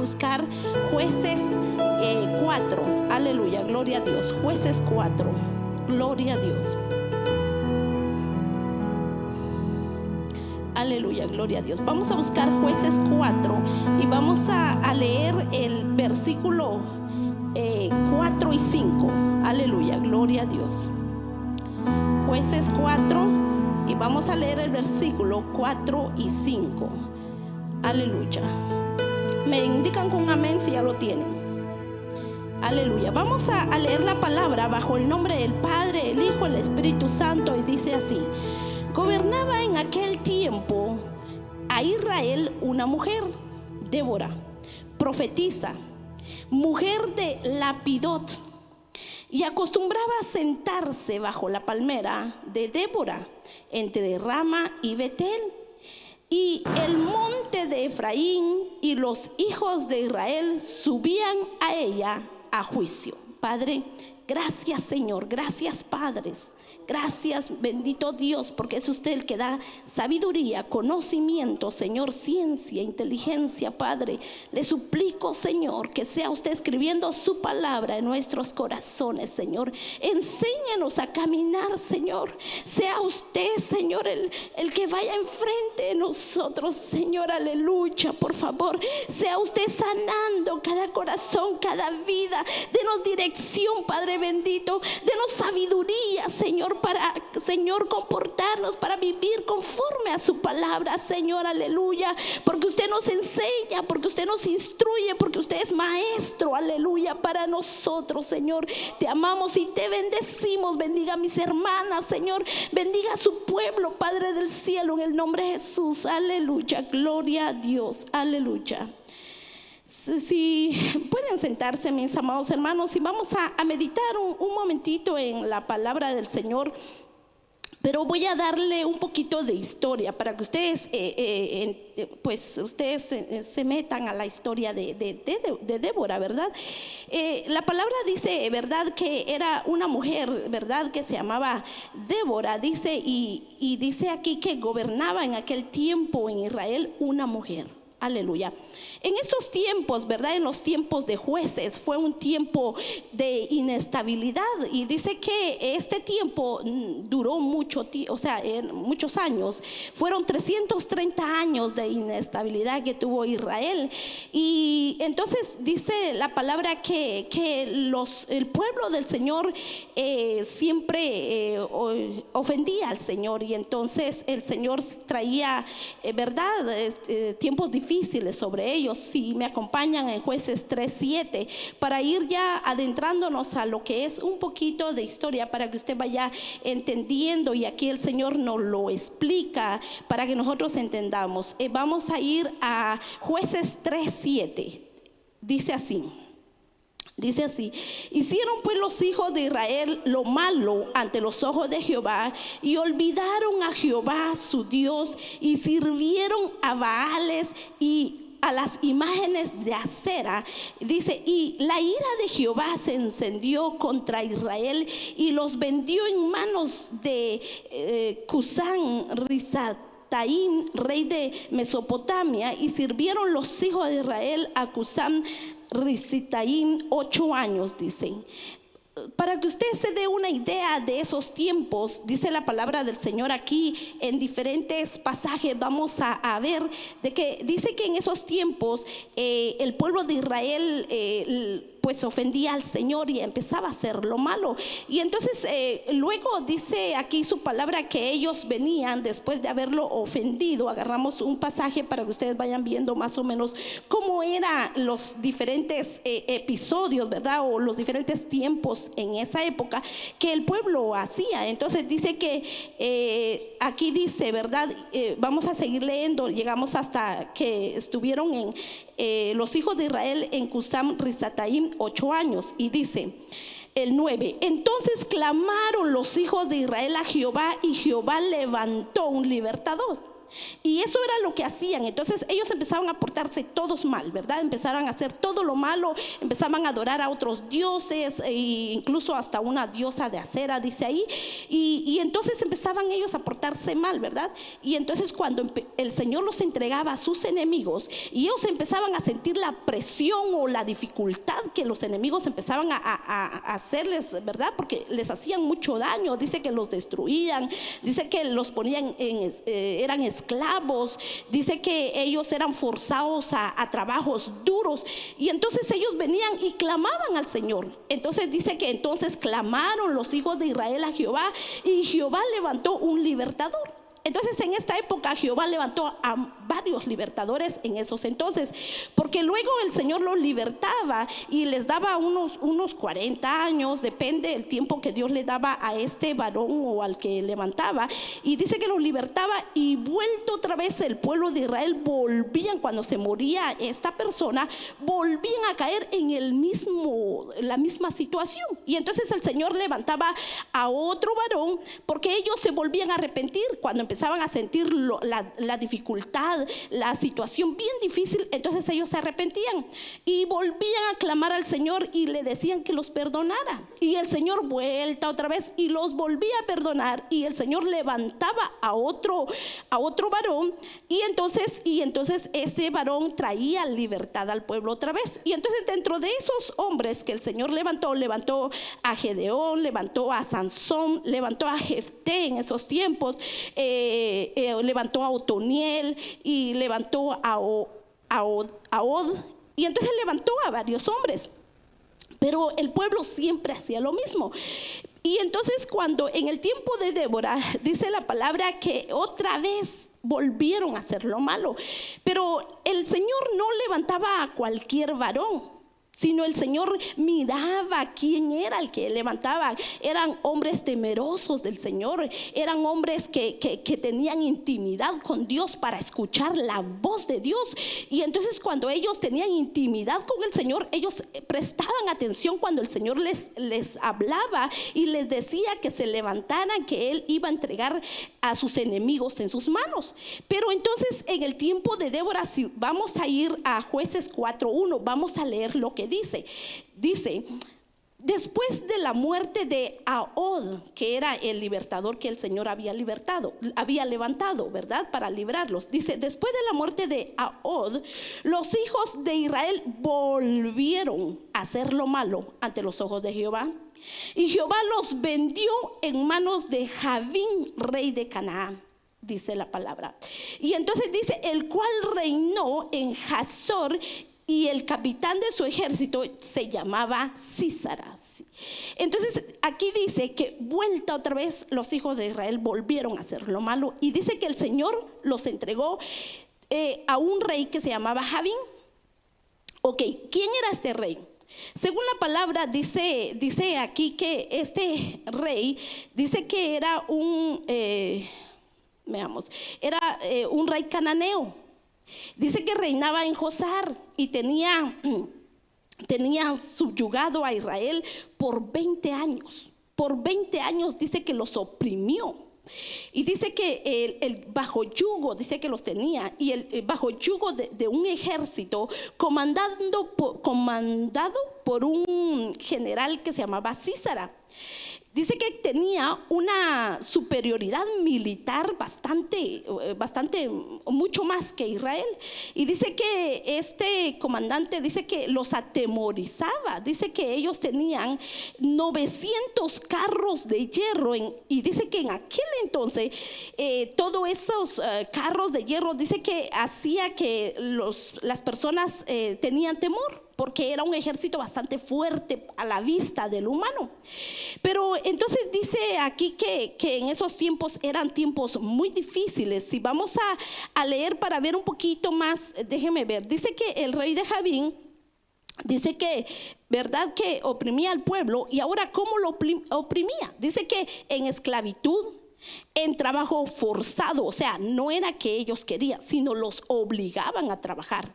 buscar Jueces 4. Aleluya, gloria a Dios. Jueces 4, gloria a Dios. Aleluya, gloria a Dios. Vamos a buscar Jueces 4 y vamos a leer el versículo 4 y 5. Aleluya, gloria a Dios. Jueces 4 y vamos a leer el versículo 4 y 5. Aleluya. Me indican con amén si ya lo tienen. Aleluya. Vamos a leer la palabra bajo el nombre del Padre, el Hijo, el Espíritu Santo, y dice así: gobernaba en aquel tiempo a Israel una mujer, Débora, profetisa, mujer de Lapidot, y acostumbraba a sentarse bajo la palmera de Débora entre Rama y Betel, y el monte de Efraín, y los hijos de Israel subían a ella a juicio. Padre, gracias Señor, gracias Padres, gracias bendito Dios, porque es usted el que da sabiduría, conocimiento, Señor, ciencia, inteligencia. Padre, le suplico Señor que sea usted escribiendo su palabra en nuestros corazones, Señor. Enséñanos a caminar, Señor. Sea usted, Señor, el que vaya enfrente de nosotros, Señor. Aleluya, por favor, sea usted sanando cada corazón, cada vida. Denos dirección, Padre bendito, denos sabiduría, Señor, para, Señor, comportarnos, para vivir conforme a su palabra, Señor, aleluya, porque usted nos enseña, porque usted nos instruye, porque usted es maestro, aleluya, para nosotros, Señor. Te amamos y te bendecimos. Bendiga a mis hermanas, Señor, bendiga a su pueblo, Padre del cielo, en el nombre de Jesús, aleluya, gloria a Dios, aleluya. Si pueden sentarse, mis amados hermanos, y vamos a meditar un momentito en la palabra del Señor. Pero voy a darle un poquito de historia para que ustedes se metan a la historia de Débora, ¿verdad? La palabra dice, ¿verdad?, que era una mujer, ¿verdad?, que se llamaba Débora, dice, y dice aquí que gobernaba en aquel tiempo en Israel una mujer. Aleluya. En estos tiempos, ¿verdad? En los tiempos de Jueces fue un tiempo de inestabilidad, y dice que este tiempo duró muchos años. Fueron 330 años de inestabilidad que tuvo Israel. Y entonces dice la palabra que el pueblo del Señor siempre ofendía al Señor, y entonces el Señor traía, ¿verdad?, tiempos difíciles sobre ellos. Si me acompañan en Jueces 3:7, para ir ya adentrándonos a lo que es un poquito de historia, para que usted vaya entendiendo, y aquí el Señor nos lo explica para que nosotros entendamos. Vamos a ir a Jueces 3:7. Dice así: hicieron pues los hijos de Israel lo malo ante los ojos de Jehová, y olvidaron a Jehová su Dios, y sirvieron a Baales y a las imágenes de acera. Dice, y la ira de Jehová se encendió contra Israel, y los vendió en manos de Cusán Risataim, rey de Mesopotamia, y sirvieron los hijos de Israel a Cusán Risataim 8 años, dicen. Para que usted se dé una idea de esos tiempos, dice la palabra del Señor aquí en diferentes pasajes. Vamos a ver de que dice que en esos tiempos el pueblo de Israel pues ofendía al Señor y empezaba a hacer lo malo. Y entonces luego dice aquí su palabra que ellos venían después de haberlo ofendido. Agarramos un pasaje para que ustedes vayan viendo más o menos cómo eran los diferentes episodios, ¿verdad?, o los diferentes tiempos en esa época que el pueblo hacía. Entonces dice que aquí dice, ¿verdad?, vamos a seguir leyendo, llegamos hasta que estuvieron en los hijos de Israel en Cusán Risataim 8 años, y dice el 9: entonces clamaron los hijos de Israel a Jehová, y Jehová levantó un libertador. Y eso era lo que hacían. Entonces ellos empezaban a portarse todos mal, ¿verdad? Empezaron a hacer todo lo malo, empezaban a adorar a otros dioses, e incluso hasta una diosa de acera, dice ahí. Y entonces empezaban ellos a portarse mal, ¿verdad? Y entonces cuando el Señor los entregaba a sus enemigos y ellos empezaban a sentir la presión o la dificultad que los enemigos empezaban a hacerles, ¿verdad? Porque les hacían mucho daño. Dice que los destruían, dice que los ponían eran esclavos, dice que ellos eran forzados a trabajos duros, y entonces ellos venían y clamaban al Señor. Entonces dice que entonces clamaron los hijos de Israel a Jehová, y Jehová levantó un libertador. Entonces en esta época Jehová levantó a varios libertadores en esos entonces, porque luego el Señor los libertaba y les daba unos 40 años, depende del tiempo que Dios le daba a este varón o al que levantaba, y dice que los libertaba, y vuelto otra vez el pueblo de Israel volvían, cuando se moría esta persona, volvían a caer en la misma situación. Y entonces el Señor levantaba a otro varón, porque ellos se volvían a arrepentir cuando empezaban a sentir la dificultad, la situación bien difícil. Entonces ellos se arrepentían y volvían a clamar al Señor y le decían que los perdonara, y el Señor vuelta otra vez y los volvía a perdonar, y el Señor levantaba a otro varón, y entonces ese varón traía libertad al pueblo otra vez. Y entonces dentro de esos hombres que el Señor levantó a Gedeón, levantó a Sansón, levantó a Jefté en esos tiempos, levantó a Otoniel y levantó a Od, y entonces levantó a varios hombres. Pero el pueblo siempre hacía lo mismo. Y entonces cuando en el tiempo de Débora, dice la palabra que otra vez volvieron a hacer lo malo. Pero el Señor no levantaba a cualquier varón, sino el Señor miraba quién era el que levantaba. Eran hombres temerosos del Señor, eran hombres que tenían intimidad con Dios para escuchar la voz de Dios. Y entonces cuando ellos tenían intimidad con el Señor, ellos prestaban atención cuando el Señor les hablaba y les decía que se levantaran, que Él iba a entregar a sus enemigos en sus manos. Pero entonces en el tiempo de Débora, si vamos a ir a Jueces 4:1, vamos a leer lo que dice, después de la muerte de Ahod, que era el libertador que el Señor había levantado, ¿verdad? Para librarlos. Dice, después de la muerte de Ahod, los hijos de Israel volvieron a hacer lo malo ante los ojos de Jehová. Y Jehová los vendió en manos de Javín, rey de Canaán, dice la palabra. Y entonces dice, el cual reinó en Hazor, y el capitán de su ejército se llamaba Sísara. Entonces aquí dice que vuelta otra vez los hijos de Israel volvieron a hacer lo malo, y dice que el Señor los entregó a un rey que se llamaba Javín. Ok, ¿quién era este rey? Según la palabra dice aquí que este rey dice que era un rey cananeo. Dice que reinaba en Josar y tenía subyugado a Israel por 20 años. Por 20 años dice que los oprimió. Y dice que el bajo yugo, dice que los tenía, y el bajo yugo de un ejército comandado por un general que se llamaba Sísara. Dice que tenía una superioridad militar bastante, mucho más que Israel. Y dice que este comandante dice que los atemorizaba. Dice que ellos tenían 900 carros de hierro. Y dice que en aquel entonces todos esos carros de hierro, dice que hacía que las personas tenían temor, porque era un ejército bastante fuerte a la vista del humano. Pero entonces dice aquí que en esos tiempos eran tiempos muy difíciles. Si vamos a leer para ver un poquito más, déjeme ver. Dice que el rey de Javín, dice que, ¿verdad?, que oprimía al pueblo. Y ahora, ¿cómo lo oprimía? Dice que en esclavitud, en trabajo forzado. O sea, no era que ellos querían, sino los obligaban a trabajar.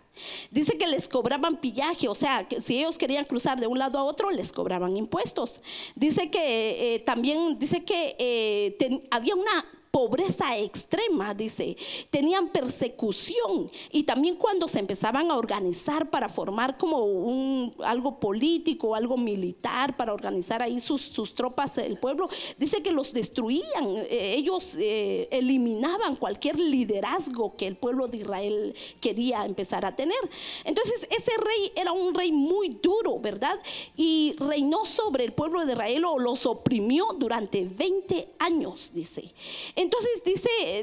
Dice que les cobraban pillaje, o sea, que si ellos querían cruzar de un lado a otro, les cobraban impuestos. Dice que también dice que había una pobreza extrema, dice, tenían persecución, y también cuando se empezaban a organizar para formar como algo político, algo militar, para organizar ahí sus tropas, el pueblo, dice que los destruían, ellos eliminaban cualquier liderazgo que el pueblo de Israel quería empezar a tener. Entonces ese rey era un rey muy duro, ¿verdad? Y reinó sobre el pueblo de Israel, o los oprimió durante 20 años, dice. Entonces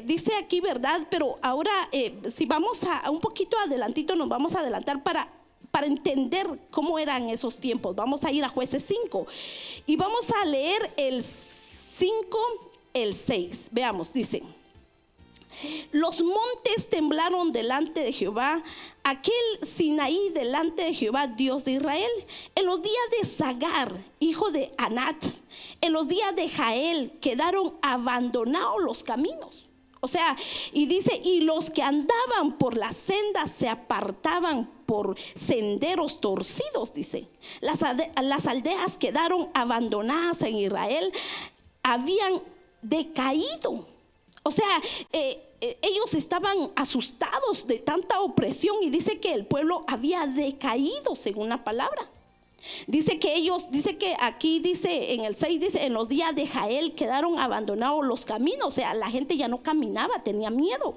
dice aquí, ¿verdad? Pero ahora si vamos a un poquito adelantito, nos vamos a adelantar para entender cómo eran esos tiempos. Vamos a ir a Jueces 5 y vamos a leer el 5, el 6. Veamos, dice: los montes temblaron delante de Jehová, aquel Sinaí delante de Jehová, Dios de Israel, en los días de Sagar, hijo de Anat, en los días de Jael, quedaron abandonados los caminos. O sea, y dice, y los que andaban por las sendas se apartaban por senderos torcidos, dice. Las aldeas quedaron abandonadas en Israel, habían decaído. O sea, ellos estaban asustados de tanta opresión, y dice que el pueblo había decaído, según la palabra. Dice que aquí dice en el 6, dice, en los días de Jael quedaron abandonados los caminos. O sea, la gente ya no caminaba, tenía miedo.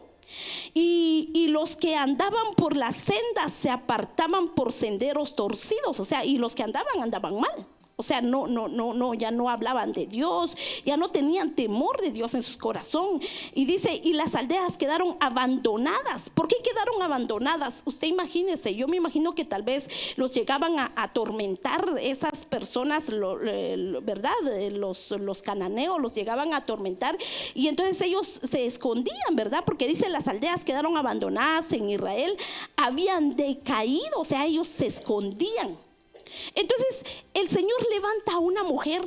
Y los que andaban por las sendas se apartaban por senderos torcidos. O sea, y los que andaban mal. O sea, ya no hablaban de Dios, ya no tenían temor de Dios en su corazón. Y dice, y las aldeas quedaron abandonadas. ¿Por qué quedaron abandonadas? Usted imagínese, yo me imagino que tal vez los llegaban a atormentar esas personas, ¿verdad? Los cananeos los llegaban a atormentar, y entonces ellos se escondían, ¿verdad? Porque dice, las aldeas quedaron abandonadas en Israel, habían decaído, o sea, ellos se escondían. Entonces el Señor levanta a una mujer,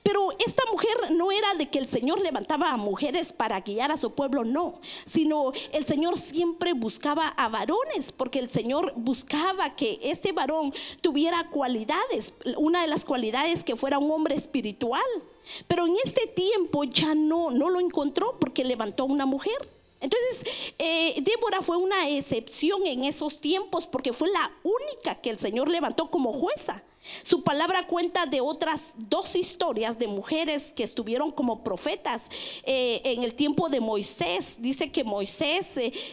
pero esta mujer no era de que el Señor levantaba a mujeres para guiar a su pueblo, no, sino el Señor siempre buscaba a varones, porque el Señor buscaba que este varón tuviera cualidades, una de las cualidades que fuera un hombre espiritual. Pero en este tiempo ya no lo encontró, porque levantó a una mujer. Entonces Débora fue una excepción en esos tiempos, porque fue la única que el Señor levantó como jueza. Su palabra cuenta de otras 2 historias de mujeres que estuvieron como profetas en el tiempo de Moisés. Dice que Moisés,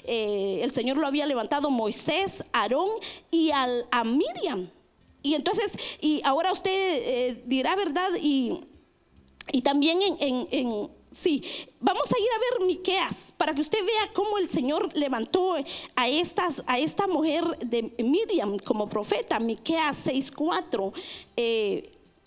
el Señor lo había levantado, Moisés, Aarón y a Miriam. Y entonces, y ahora usted dirá, ¿verdad? Y también sí, vamos a ir a ver Miqueas para que usted vea cómo el Señor levantó a esta mujer de Miriam como profeta. Miqueas 6:4.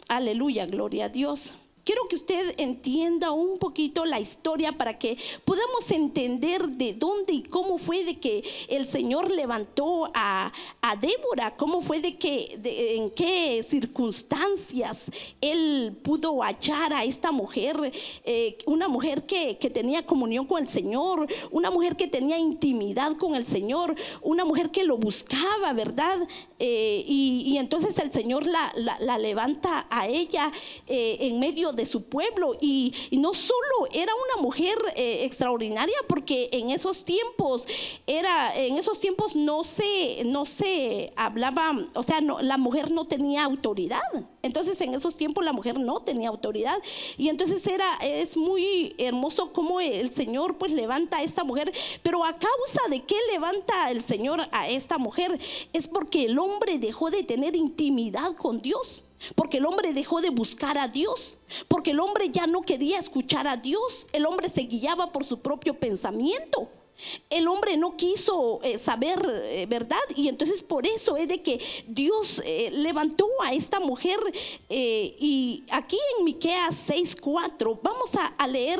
Aleluya, gloria a Dios. Quiero que usted entienda un poquito la historia para que podamos entender de dónde y cómo fue de que el Señor levantó a Débora, cómo fue en qué circunstancias Él pudo hallar a esta mujer, una mujer que tenía comunión con el Señor, una mujer que tenía intimidad con el Señor, una mujer que lo buscaba, ¿verdad? Y entonces el Señor la levanta a ella en medio de su pueblo, y no solo era una mujer extraordinaria, porque en esos tiempos no se hablaba, o sea, la mujer no tenía autoridad. Entonces en esos tiempos la mujer no tenía autoridad, y entonces es muy hermoso cómo el Señor pues levanta a esta mujer. Pero a causa de qué levanta el Señor a esta mujer, es porque el hombre dejó de tener intimidad con Dios, porque el hombre dejó de buscar a Dios, porque el hombre ya no quería escuchar a Dios. El hombre se guiaba por su propio pensamiento. El hombre no quiso saber verdad, y entonces por eso es de que Dios levantó a esta mujer. Y aquí en Miqueas 6:4 vamos a leer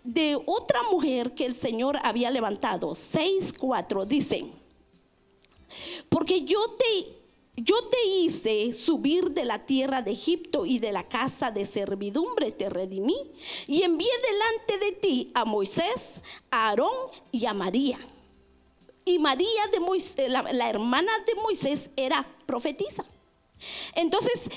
de otra mujer que el Señor había levantado. 6:4 dice: porque yo te hice subir de la tierra de Egipto, y de la casa de servidumbre te redimí, y envié delante de ti a Moisés, a Aarón y a María. Y María de Moisés, la hermana de Moisés, era profetisa. Entonces,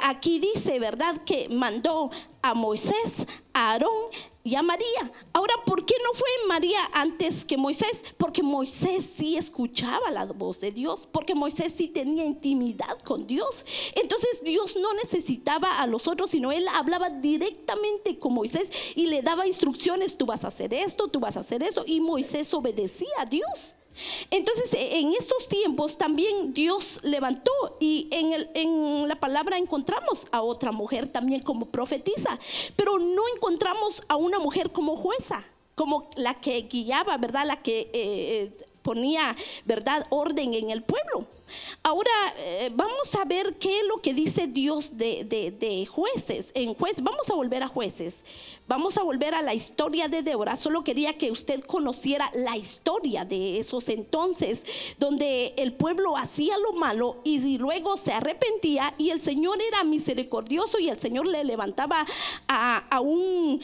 aquí dice, ¿verdad?, que mandó a Moisés, a Aarón y a María. Ahora, ¿por qué no fue María antes que Moisés? Porque Moisés sí escuchaba la voz de Dios, porque Moisés sí tenía intimidad con Dios. Entonces Dios no necesitaba a los otros, sino él hablaba directamente con Moisés y le daba instrucciones: tú vas a hacer esto, tú vas a hacer eso, y Moisés obedecía a Dios. Entonces, en estos tiempos también Dios levantó, y en la palabra encontramos a otra mujer también como profetisa, pero no encontramos a una mujer como jueza, como la que guiaba, ¿verdad?, la que ponía, ¿verdad?, orden en el pueblo. Ahora vamos a ver qué es lo que dice Dios de jueces. En Jueces, vamos a volver a Jueces, vamos a volver a la historia de Débora. Solo quería que usted conociera la historia de esos entonces, donde el pueblo hacía lo malo y luego se arrepentía, y el Señor era misericordioso, y el Señor le levantaba a un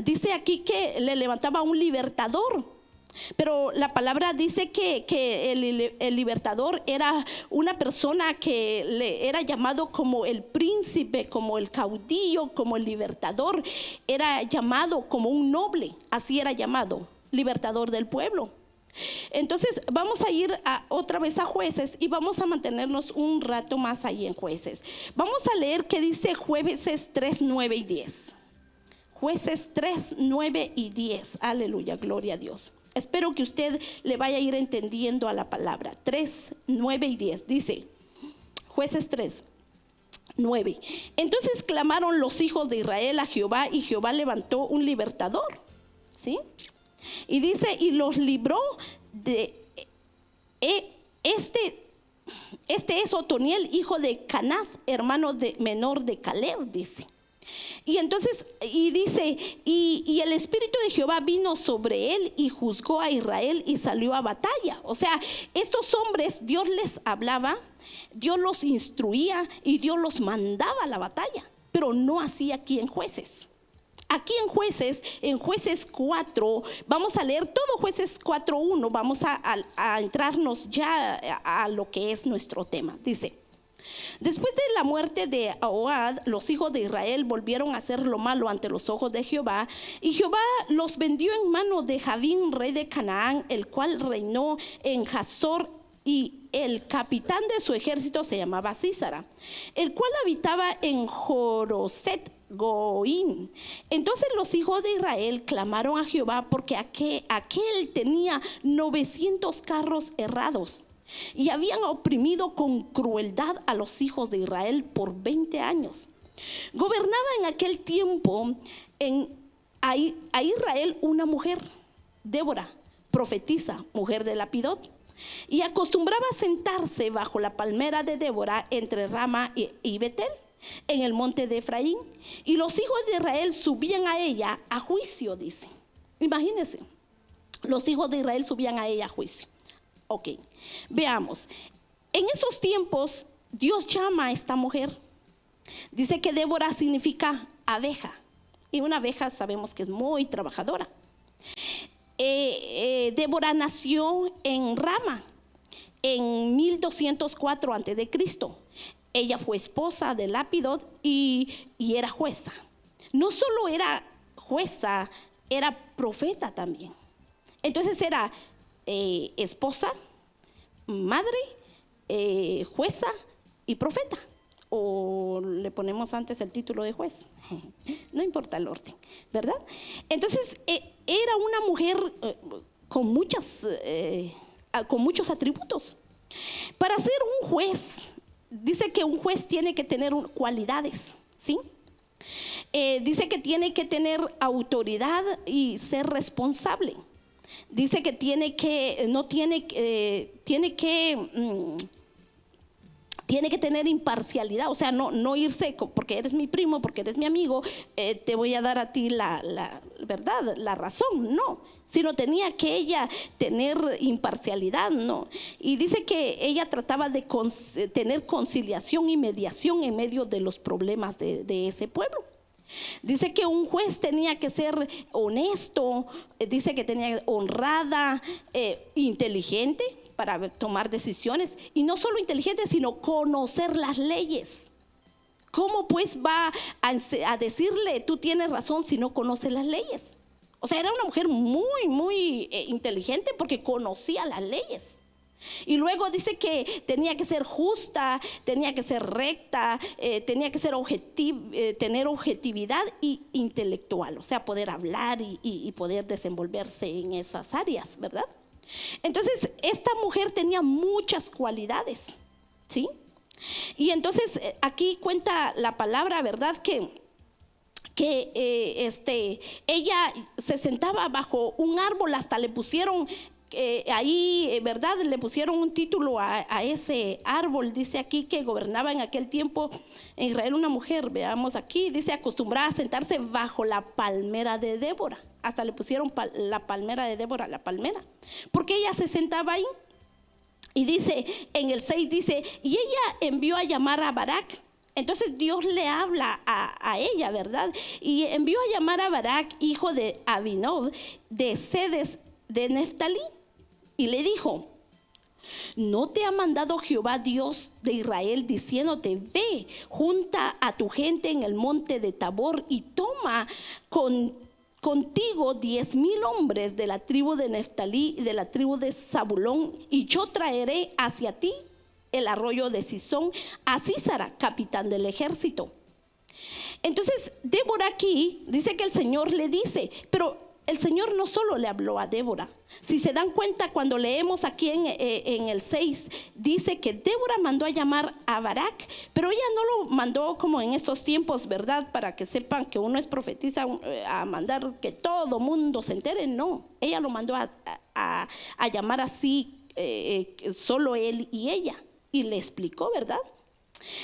dice aquí que le levantaba a un libertador. Pero la palabra dice que el libertador era una persona que le era llamado como el príncipe, como el caudillo, como el libertador. Era llamado como un noble, así era llamado, libertador del pueblo. Entonces vamos a ir otra vez a Jueces, y vamos a mantenernos un rato más ahí en Jueces. Vamos a leer qué dice Jueces 3, 9 y 10. Jueces 3, 9 y 10. Aleluya, gloria a Dios. Espero que usted le vaya a ir entendiendo a la palabra. 3, 9 y 10. Dice, Jueces 3, 9. Entonces clamaron los hijos de Israel a Jehová, y Jehová levantó un libertador, ¿sí? Y dice, y los libró de este es Otoniel, hijo de Canaz, hermano menor de Caleb, dice. Y entonces, y dice, y el espíritu de Jehová vino sobre él, y juzgó a Israel, y salió a batalla. O sea, estos hombres, Dios les hablaba, Dios los instruía, y Dios los mandaba a la batalla, pero no así aquí en Jueces. Aquí en Jueces 4, vamos a leer todo Jueces 4:1, vamos a entrarnos ya a lo que es nuestro tema. Dice, después de la muerte de Ahoad, los hijos de Israel volvieron a hacer lo malo ante los ojos de Jehová, y Jehová los vendió en mano de Jabín, rey de Canaán, el cual reinó en Hazor, y el capitán de su ejército se llamaba Sísara, el cual habitaba en Joroset Goín. Entonces los hijos de Israel clamaron a Jehová, porque aquel tenía 900 carros herrados, y habían oprimido con crueldad a los hijos de Israel por 20 años. Gobernaba en aquel tiempo a Israel una mujer, Débora, profetisa, mujer de Lapidot, y acostumbraba a sentarse bajo la palmera de Débora entre Rama y Betel, en el monte de Efraín, y los hijos de Israel subían a ella a juicio, dice. Imagínense, los hijos de Israel subían a ella a juicio. Ok, veamos. En esos tiempos Dios llama a esta mujer. Dice que Débora significa abeja, y una abeja sabemos que es muy trabajadora. Débora nació en Rama en 1204 a.C. Ella fue esposa de Lapidot y era jueza. No solo era jueza, era profeta también. Entonces era esposa, madre, jueza y profeta. O le ponemos antes el título de juez, no importa el orden, ¿verdad? Entonces era una mujer con muchos atributos. Para ser un juez, dice que un juez tiene que tener cualidades, ¿sí? Dice que tiene que tener autoridad y ser responsable. Dice que tiene que tener imparcialidad, o sea, no irse porque eres mi primo, porque eres mi amigo, te voy a dar a ti la verdad, la razón, no, sino tenía que ella tener imparcialidad, no. Y dice que ella trataba de tener conciliación y mediación en medio de los problemas de ese pueblo. Dice que un juez tenía que ser honesto, dice que tenía honrada, inteligente, para tomar decisiones. Y no solo inteligente, sino conocer las leyes. ¿Cómo pues va a decirle tú tienes razón si no conoces las leyes? O sea, era una mujer muy inteligente porque conocía las leyes. Y luego dice que tenía que ser justa, tenía que ser recta, tenía que ser tener objetividad y intelectual, o sea, poder hablar y poder desenvolverse en esas áreas, ¿verdad? Entonces, esta mujer tenía muchas cualidades, ¿sí? Y entonces aquí cuenta la palabra, ¿verdad? Que ella se sentaba bajo un árbol, hasta le pusieron ahí, ¿verdad? Le pusieron un título a ese árbol. Dice aquí que gobernaba en aquel tiempo en Israel una mujer, veamos aquí, dice acostumbrada a sentarse bajo la palmera de Débora. Hasta le pusieron la palmera de Débora, la palmera, porque ella se sentaba ahí. Y dice, en el 6 dice, y ella envió a llamar a Barak. Entonces Dios le habla a ella, ¿verdad? Y envió a llamar a Barak, hijo de Abinob, de Sedes de Neftalí. Y le dijo, ¿no te ha mandado Jehová Dios de Israel diciéndote, ve, junta a tu gente en el monte de Tabor y toma contigo 10,000 hombres de la tribu de Neftalí y de la tribu de Zabulón, y yo traeré hacia ti el arroyo de Sisón a Sísara, capitán del ejército? Entonces Débora aquí dice que el Señor le dice, pero el Señor no solo le habló a Débora. Si se dan cuenta, cuando leemos aquí en el 6, dice que Débora mandó a llamar a Barak, pero ella no lo mandó como en estos tiempos, ¿verdad? Para que sepan que uno es profetiza, a mandar que todo mundo se entere. No, ella lo mandó a llamar así, solo él y ella, y le explicó, ¿verdad?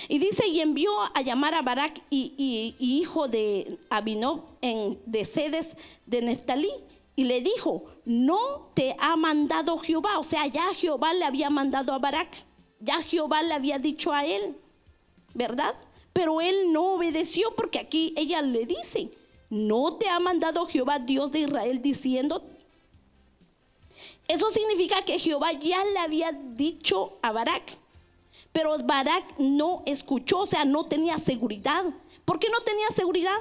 Y dice, y envió a llamar a Barak y hijo de Abinob de Sedes de Neftalí, y le dijo, no te ha mandado Jehová. O sea, ya Jehová le había mandado a Barak, ya Jehová le había dicho a él, ¿verdad? Pero él no obedeció, porque aquí ella le dice, no te ha mandado Jehová Dios de Israel diciendo. Eso significa que Jehová ya le había dicho a Barak, pero Barak no escuchó, o sea, no tenía seguridad. ¿Por qué no tenía seguridad?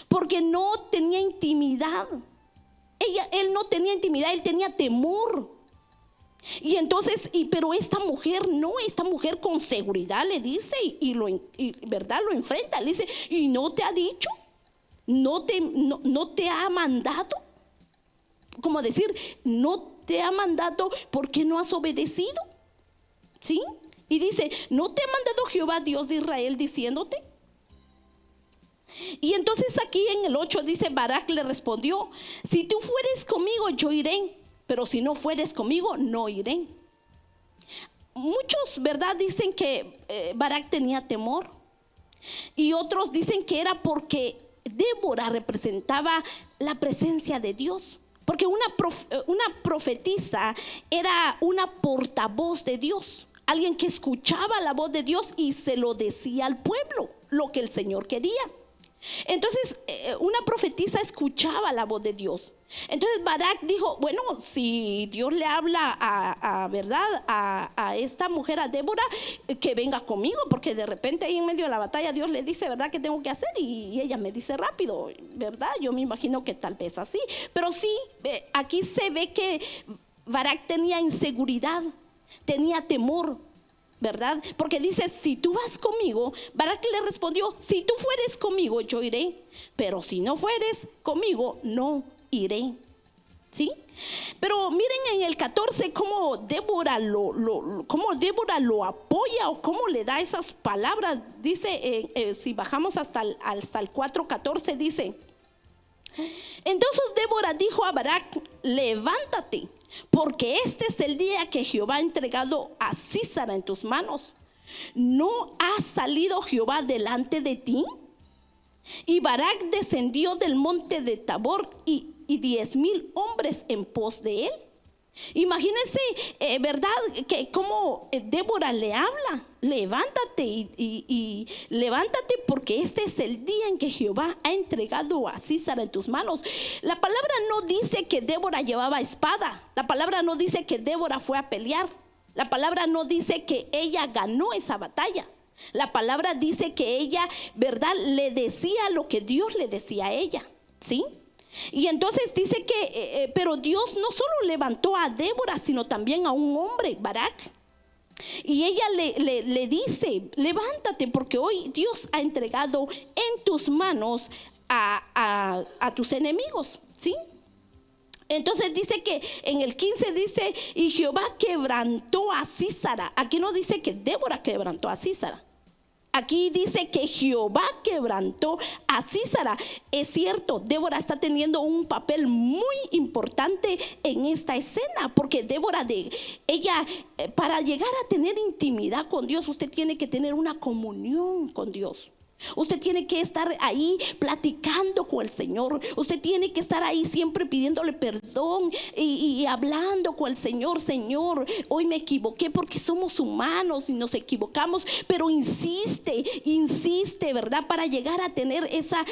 Porque no tenía intimidad. Él no tenía intimidad, él tenía temor. Y entonces, pero esta mujer no, esta mujer con seguridad le dice, ¿verdad? Lo enfrenta, le dice, ¿y no te ha dicho? ¿No te ha mandado? Como decir, no te ha mandado, ¿por qué no has obedecido? ¿Sí? Y dice, ¿no te ha mandado Jehová Dios de Israel diciéndote? Y entonces aquí en el 8 dice, Barak le respondió, si tú fueres conmigo yo iré, pero si no fueres conmigo no iré. Muchos, ¿verdad?, dicen que Barak tenía temor, y otros dicen que era porque Débora representaba la presencia de Dios. Porque una profetisa era una portavoz de Dios, alguien que escuchaba la voz de Dios y se lo decía al pueblo, lo que el Señor quería. Entonces una profetisa escuchaba la voz de Dios. Entonces Barak dijo, bueno, si Dios le habla ¿verdad? A esta mujer, a Débora, que venga conmigo, porque de repente ahí en medio de la batalla Dios le dice, ¿verdad?, qué tengo que hacer, y ella me dice rápido, ¿verdad? Yo me imagino que tal vez así, pero sí, aquí se ve que Barak tenía inseguridad, tenía temor, ¿verdad? Porque dice, si tú vas conmigo, Barak le respondió, si tú fueres conmigo yo iré, pero si no fueres conmigo no iré. ¿Sí? Pero miren en el 14 cómo Débora lo apoya, o cómo le da esas palabras. Dice, si bajamos hasta el 4:14, dice, entonces Débora dijo a Barak, levántate, porque este es el día que Jehová ha entregado a Sísara en tus manos. ¿No ha salido Jehová delante de ti? Y Barak descendió del monte de Tabor y 10,000 hombres en pos de él. Imagínense, ¿verdad? Que como Débora le habla, levántate y levántate porque este es el día en que Jehová ha entregado a Sísara en tus manos. La palabra no dice que Débora llevaba espada. La palabra no dice que Débora fue a pelear. La palabra no dice que ella ganó esa batalla. La palabra dice que ella, ¿verdad?, le decía lo que Dios le decía a ella, ¿sí? Y entonces dice que, pero Dios no solo levantó a Débora, sino también a un hombre, Barak. Y ella le dice, levántate porque hoy Dios ha entregado en tus manos a tus enemigos, ¿sí? Entonces dice que en el 15 dice, y Jehová quebrantó a Sísara. Aquí no dice que Débora quebrantó a Sísara. Aquí dice que Jehová quebrantó a Sísara. Es cierto, Débora está teniendo un papel muy importante en esta escena, porque Débora, ella, para llegar a tener intimidad con Dios, usted tiene que tener una comunión con Dios. Usted tiene que estar ahí platicando con el Señor. Usted tiene que estar ahí siempre pidiéndole perdón y hablando con el Señor. Señor, hoy me equivoqué, porque somos humanos y nos equivocamos, pero insiste, ¿verdad? Para llegar a tener esa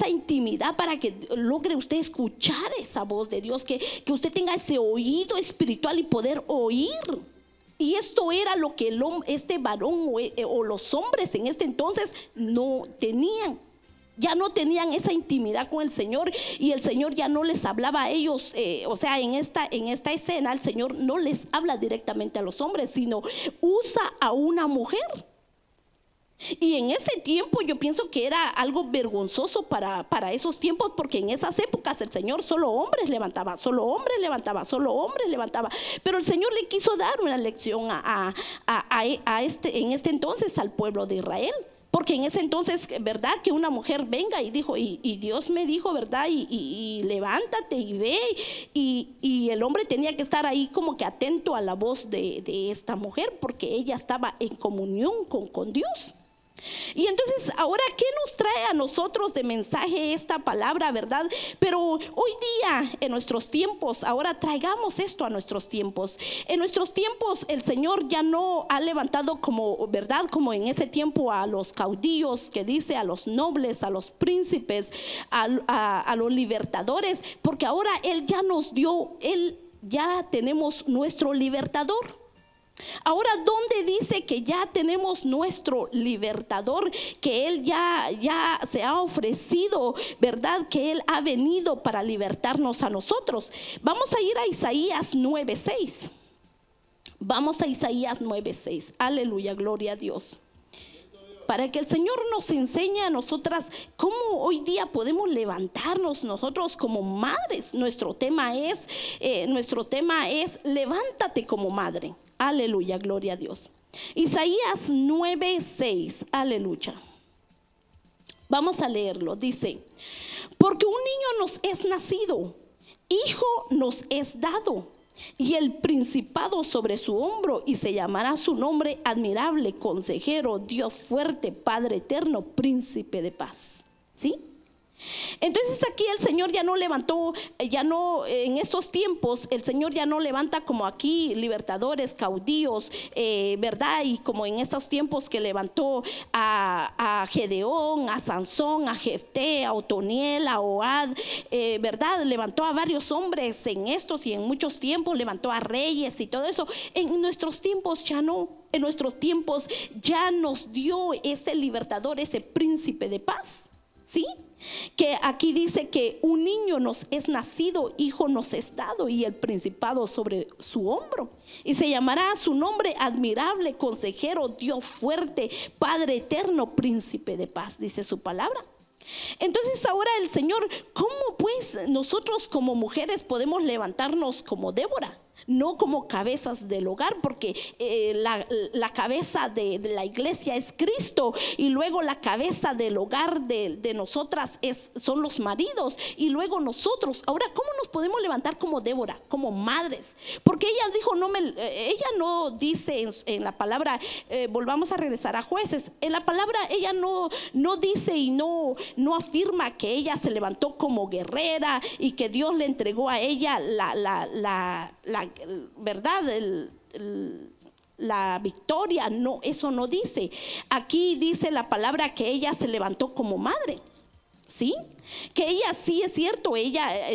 intimidad, para que logre usted escuchar esa voz de Dios, que usted tenga ese oído espiritual y poder oír. Y esto era lo que este varón o los hombres en este entonces no tenían. Ya no tenían esa intimidad con el Señor, y el Señor ya no les hablaba a ellos. O sea, en esta escena el Señor no les habla directamente a los hombres, sino usa a una mujer. Y en ese tiempo yo pienso que era algo vergonzoso para esos tiempos, porque en esas épocas el Señor solo hombres levantaba. Pero el Señor le quiso dar una lección en este entonces al pueblo de Israel. Porque en ese entonces, ¿verdad?, que una mujer venga y dijo, y Dios me dijo, ¿verdad?, y levántate y ve. Y el hombre tenía que estar ahí como que atento a la voz de esta mujer, porque ella estaba en comunión con Dios. Y entonces, ahora, ¿qué nos trae a nosotros de mensaje esta palabra, verdad? Pero hoy día, en nuestros tiempos, ahora traigamos esto a nuestros tiempos. En nuestros tiempos el Señor ya no ha levantado como, ¿verdad?, como en ese tiempo a los caudillos, que dice, a los nobles, a los príncipes, a los libertadores, porque ahora Él ya nos dio, ya tenemos nuestro libertador. Ahora, ¿dónde dice que ya tenemos nuestro libertador? Que Él ya se ha ofrecido, ¿verdad? Que Él ha venido para libertarnos a nosotros. Vamos a ir a Isaías 9:6. Vamos a Isaías 9:6. Aleluya, gloria a Dios. Para que el Señor nos enseñe a nosotras cómo hoy día podemos levantarnos nosotros como madres. Nuestro tema es levántate como madre. Aleluya, gloria a Dios. Isaías 9:6. Aleluya. Vamos a leerlo. Dice, porque un niño nos es nacido, hijo nos es dado, y el principado sobre su hombro, y se llamará su nombre admirable, consejero, Dios fuerte, Padre eterno, príncipe de paz. ¿Sí? Entonces aquí el Señor ya no levantó, ya no, en estos tiempos el Señor ya no levanta como aquí libertadores, caudillos, ¿verdad? Y como en estos tiempos que levantó a Gedeón, a Sansón, a Jefté, a Otoniel, a Ohad, ¿verdad? Levantó a varios hombres en estos y en muchos tiempos, levantó a reyes y todo eso. En nuestros tiempos ya no. En nuestros tiempos ya nos dio ese libertador, ese príncipe de paz. ¿Sí? Que aquí dice que un niño nos es nacido, hijo nos es dado, y el principado sobre su hombro, y se llamará su nombre admirable, consejero, Dios fuerte, Padre eterno, príncipe de paz, dice su palabra. Entonces ahora el Señor, ¿cómo pues nosotros como mujeres podemos levantarnos como Débora? no como cabezas del hogar, porque la cabeza de la iglesia es Cristo, y luego la cabeza del hogar de nosotras son los maridos, y luego nosotros. Ahora, ¿cómo nos podemos levantar como Débora, como madres? Porque ella dijo, ella no dice en la palabra, volvamos a regresar a Jueces, en la palabra ella no dice y no afirma que ella se levantó como guerrera y que Dios le entregó a ella la verdad, la victoria. No, eso no dice. Aquí dice la palabra que ella se levantó como madre. ¿Sí? Que ella, sí es cierto,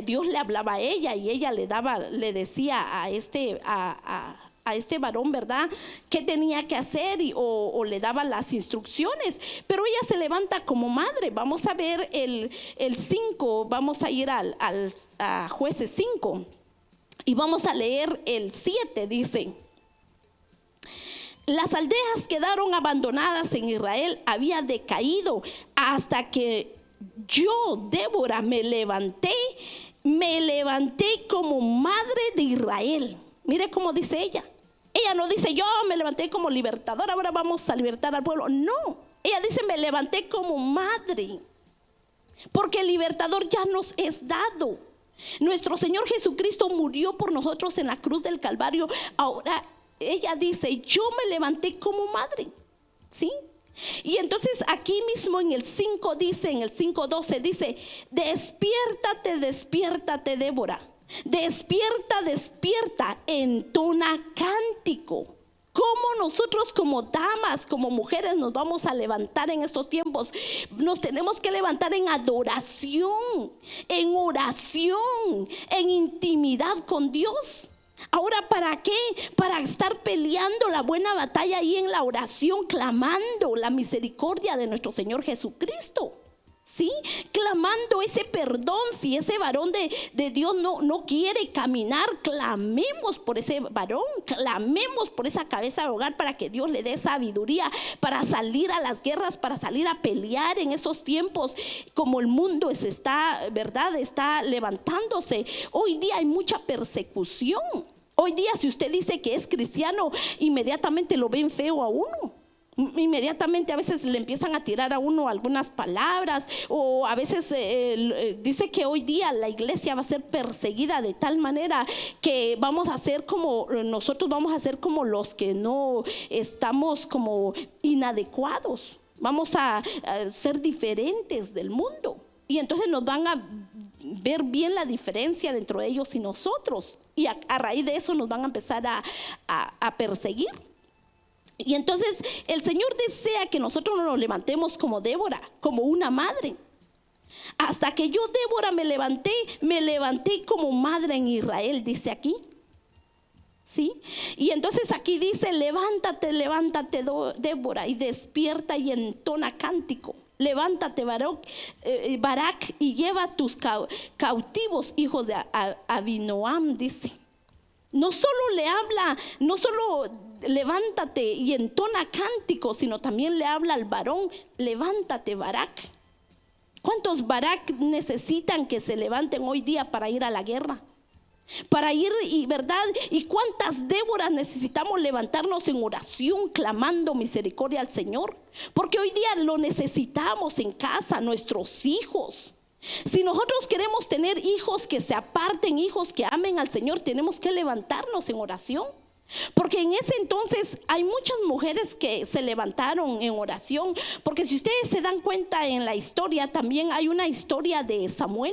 Dios le hablaba a ella y ella le decía a este varón, ¿verdad?, qué tenía que hacer o le daba las instrucciones, pero ella se levanta como madre. Vamos a ver el 5, vamos a ir a Jueces 5 y vamos a leer el 7. Dice: las aldeas quedaron abandonadas en Israel, había decaído hasta que yo, Débora, me levanté como madre de Israel. Mire cómo dice ella. Ella no dice, yo me levanté como libertadora, ahora vamos a libertar al pueblo. No, ella dice, me levanté como madre, porque el libertador ya nos es dado. Nuestro Señor Jesucristo murió por nosotros en la cruz del Calvario. Ahora ella dice, yo me levanté como madre. ¿Sí? Y entonces aquí mismo en el 5 dice, en el 5:12 dice: despiértate, despiértate, Débora, despierta, despierta, entona cántico. ¿Cómo nosotros como damas, como mujeres nos vamos a levantar en estos tiempos? Nos tenemos que levantar en adoración, en oración, en intimidad con Dios. Ahora, ¿para qué? Para estar peleando la buena batalla ahí en la oración, clamando la misericordia de nuestro Señor Jesucristo. ¿Sí? Clamando ese perdón. Si ese varón de Dios no quiere caminar, clamemos por ese varón, clamemos por esa cabeza de hogar, para que Dios le dé sabiduría para salir a las guerras, para salir a pelear en esos tiempos, como el mundo está levantándose. Hoy día hay mucha persecución. Hoy día, si usted dice que es cristiano, inmediatamente lo ven feo a uno. Inmediatamente a veces le empiezan a tirar a uno algunas palabras, o a veces dice que hoy día la iglesia va a ser perseguida de tal manera que nosotros vamos a ser como los que no estamos como inadecuados, vamos a ser diferentes del mundo, y entonces nos van a ver bien la diferencia dentro de ellos y nosotros, y a raíz de eso nos van a empezar a perseguir. Y entonces el Señor desea que nosotros nos levantemos como Débora, como una madre. Hasta que yo, Débora, me levanté como madre en Israel, dice aquí. ¿Sí? Y entonces aquí dice: levántate, levántate, Débora, y despierta y entona cántico. Levántate, Barak, y lleva tus cautivos, hijos de Abinoam, dice. No solo levántate y entona cántico, sino también le habla al varón: levántate, Barak. ¿Cuántos Barak necesitan que se levanten hoy día para ir a la guerra? Para ir, y verdad, y cuántas Déboras necesitamos levantarnos en oración, clamando misericordia al Señor, porque hoy día lo necesitamos en casa, nuestros hijos. Si nosotros queremos tener hijos que se aparten, hijos que amen al Señor, tenemos que levantarnos en oración. Porque en ese entonces hay muchas mujeres que se levantaron en oración. Porque si ustedes se dan cuenta en la historia, también hay una historia de Samuel.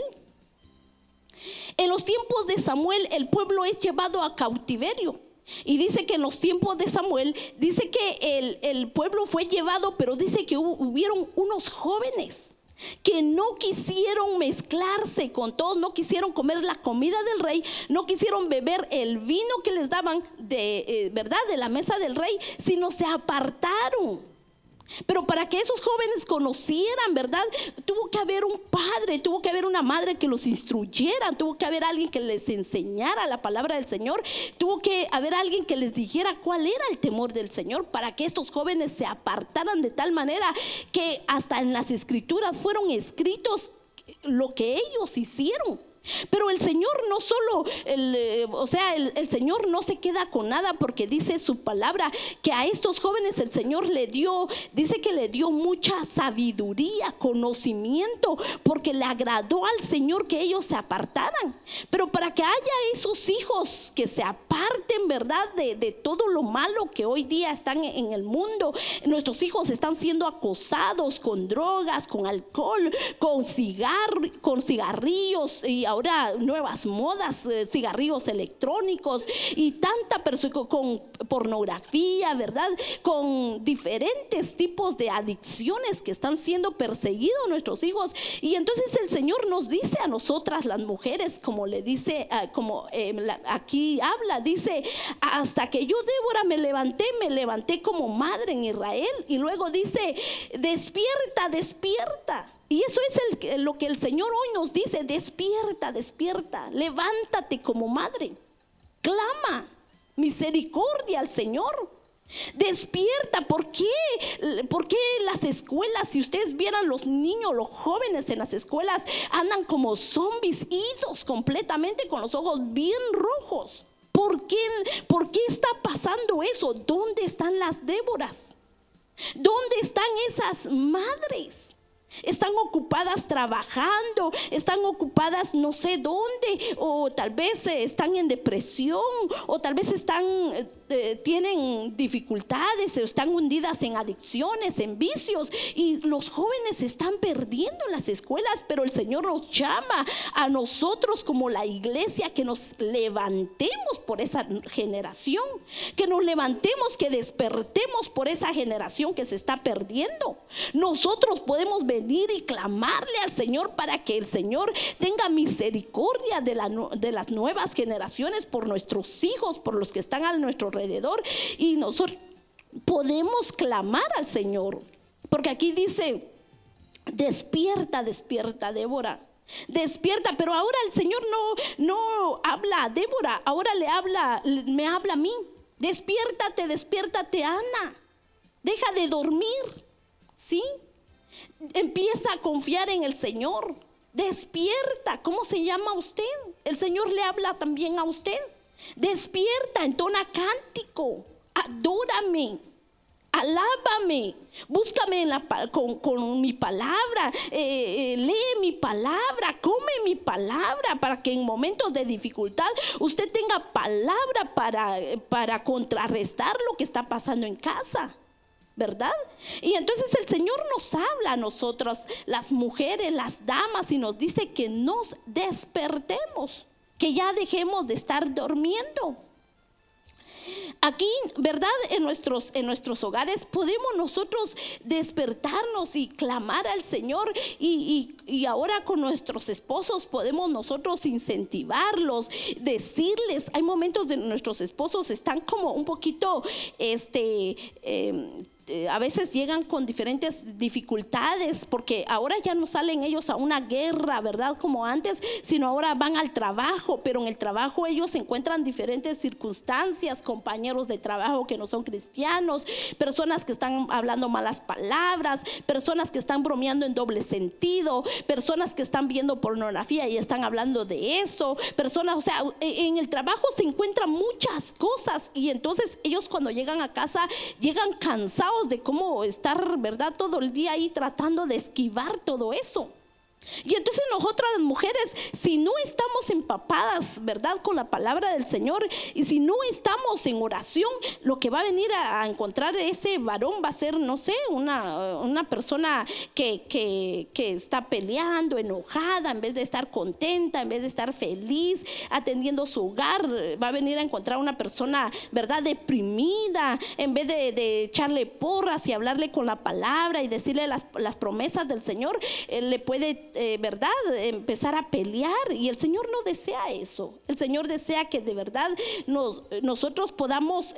En los tiempos de Samuel el pueblo es llevado a cautiverio. Y dice que en los tiempos de Samuel, dice que el pueblo fue llevado, pero dice que hubieron unos jóvenes que no quisieron mezclarse con todos, no quisieron comer la comida del rey, no quisieron beber el vino que les daban de la mesa del rey, sino se apartaron. Pero para que esos jóvenes conocieran, ¿verdad?, tuvo que haber un padre, tuvo que haber una madre que los instruyera, tuvo que haber alguien que les enseñara la palabra del Señor, tuvo que haber alguien que les dijera cuál era el temor del Señor, para que estos jóvenes se apartaran, de tal manera que hasta en las escrituras fueron escritos lo que ellos hicieron. Pero el Señor no solo, el Señor no se queda con nada, porque dice su palabra que a estos jóvenes el Señor dice que le dio mucha sabiduría, conocimiento, porque le agradó al Señor que ellos se apartaran. Pero para que haya esos hijos que se aparten, ¿verdad?, de todo lo malo que hoy día están en el mundo. Nuestros hijos están siendo acosados con drogas, con alcohol, con cigarrillos, y ahora nuevas modas, cigarrillos electrónicos, y tanta persecución con pornografía, ¿verdad?, con diferentes tipos de adicciones que están siendo perseguidos nuestros hijos. Y entonces el Señor nos dice a nosotras las mujeres, como le dice, aquí habla, dice: hasta que yo, Débora, me levanté como madre en Israel. Y luego dice: despierta, despierta. Y eso es lo que el Señor hoy nos dice: despierta, despierta, levántate como madre, clama misericordia al Señor. Despierta. ¿Por qué las escuelas, si ustedes vieran los niños, los jóvenes en las escuelas, andan como zombies, idos completamente, con los ojos bien rojos? ¿Por qué está pasando eso? ¿Dónde están las Déboras? ¿Dónde están esas madres? Están ocupadas trabajando, están ocupadas no sé dónde, o tal vez están en depresión, o tal vez tienen dificultades, o están hundidas en adicciones, en vicios, y los jóvenes se están perdiendo en las escuelas. Pero el Señor nos llama a nosotros como la iglesia que nos levantemos por esa generación, que nos levantemos, que despertemos por esa generación que se está perdiendo. Nosotros podemos venir y clamarle al Señor para que el Señor tenga misericordia de las nuevas generaciones, por nuestros hijos, por los que están a nuestro alrededor. Y nosotros podemos clamar al Señor, porque aquí dice: despierta, despierta, Débora, despierta. Pero ahora el Señor no habla a Débora, ahora me habla a mí: despiértate, despiértate, Ana, deja de dormir, ¿sí? Empieza a confiar en el Señor. Despierta. ¿Cómo se llama usted? El Señor le habla también a usted. Despierta, entona cántico, adórame, alábame, búscame con mi palabra, lee mi palabra, come mi palabra, para que en momentos de dificultad usted tenga palabra para contrarrestar lo que está pasando en casa, ¿verdad? Y entonces el Señor nos habla a nosotros, las mujeres, las damas, y nos dice que nos despertemos, que ya dejemos de estar durmiendo. Aquí, ¿verdad? En nuestros hogares podemos nosotros despertarnos y clamar al Señor, y ahora con nuestros esposos podemos nosotros incentivarlos, decirles. Hay momentos de nuestros esposos están como un poquito a veces llegan con diferentes dificultades, porque ahora ya no salen ellos a una guerra, ¿verdad?, como antes, sino ahora van al trabajo. Pero en el trabajo ellos encuentran diferentes circunstancias, compañeros de trabajo que no son cristianos, personas que están hablando malas palabras, personas que están bromeando en doble sentido, personas que están viendo pornografía y están hablando de eso, personas, o sea, en el trabajo se encuentran muchas cosas. Y entonces ellos, cuando llegan a casa, llegan cansados de cómo estar, ¿verdad?, todo el día ahí tratando de esquivar todo eso. Y entonces nosotras las mujeres, si no estamos empapadas, ¿verdad?, con la palabra del Señor, y si no estamos en oración, lo que va a venir a encontrar ese varón va a ser, no sé, una persona que está peleando, enojada, en vez de estar contenta, en vez de estar feliz, atendiendo su hogar. Va a venir a encontrar una persona, ¿verdad?, deprimida. En vez de echarle porras y hablarle con la palabra y decirle las promesas del Señor, le puede ¿verdad?, empezar a pelear. Y el Señor no desea eso. El Señor desea que de verdad nosotros podamos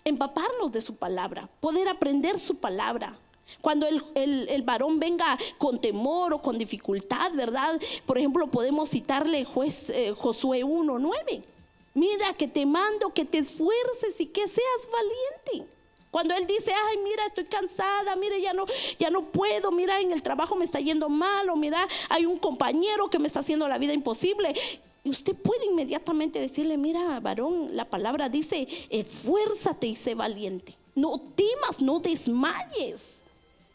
empaparnos de su palabra, poder aprender su palabra. Cuando el varón venga con temor o con dificultad, ¿verdad?, por ejemplo, podemos citarle Josué 1:9. Mira que te mando que te esfuerces y que seas valiente. Cuando él dice, ay, mira, estoy cansada, mira, ya no puedo, mira, en el trabajo me está yendo mal, o mira, hay un compañero que me está haciendo la vida imposible. Y usted puede inmediatamente decirle, mira, varón, la palabra dice, esfuérzate y sé valiente. No temas, no desmayes,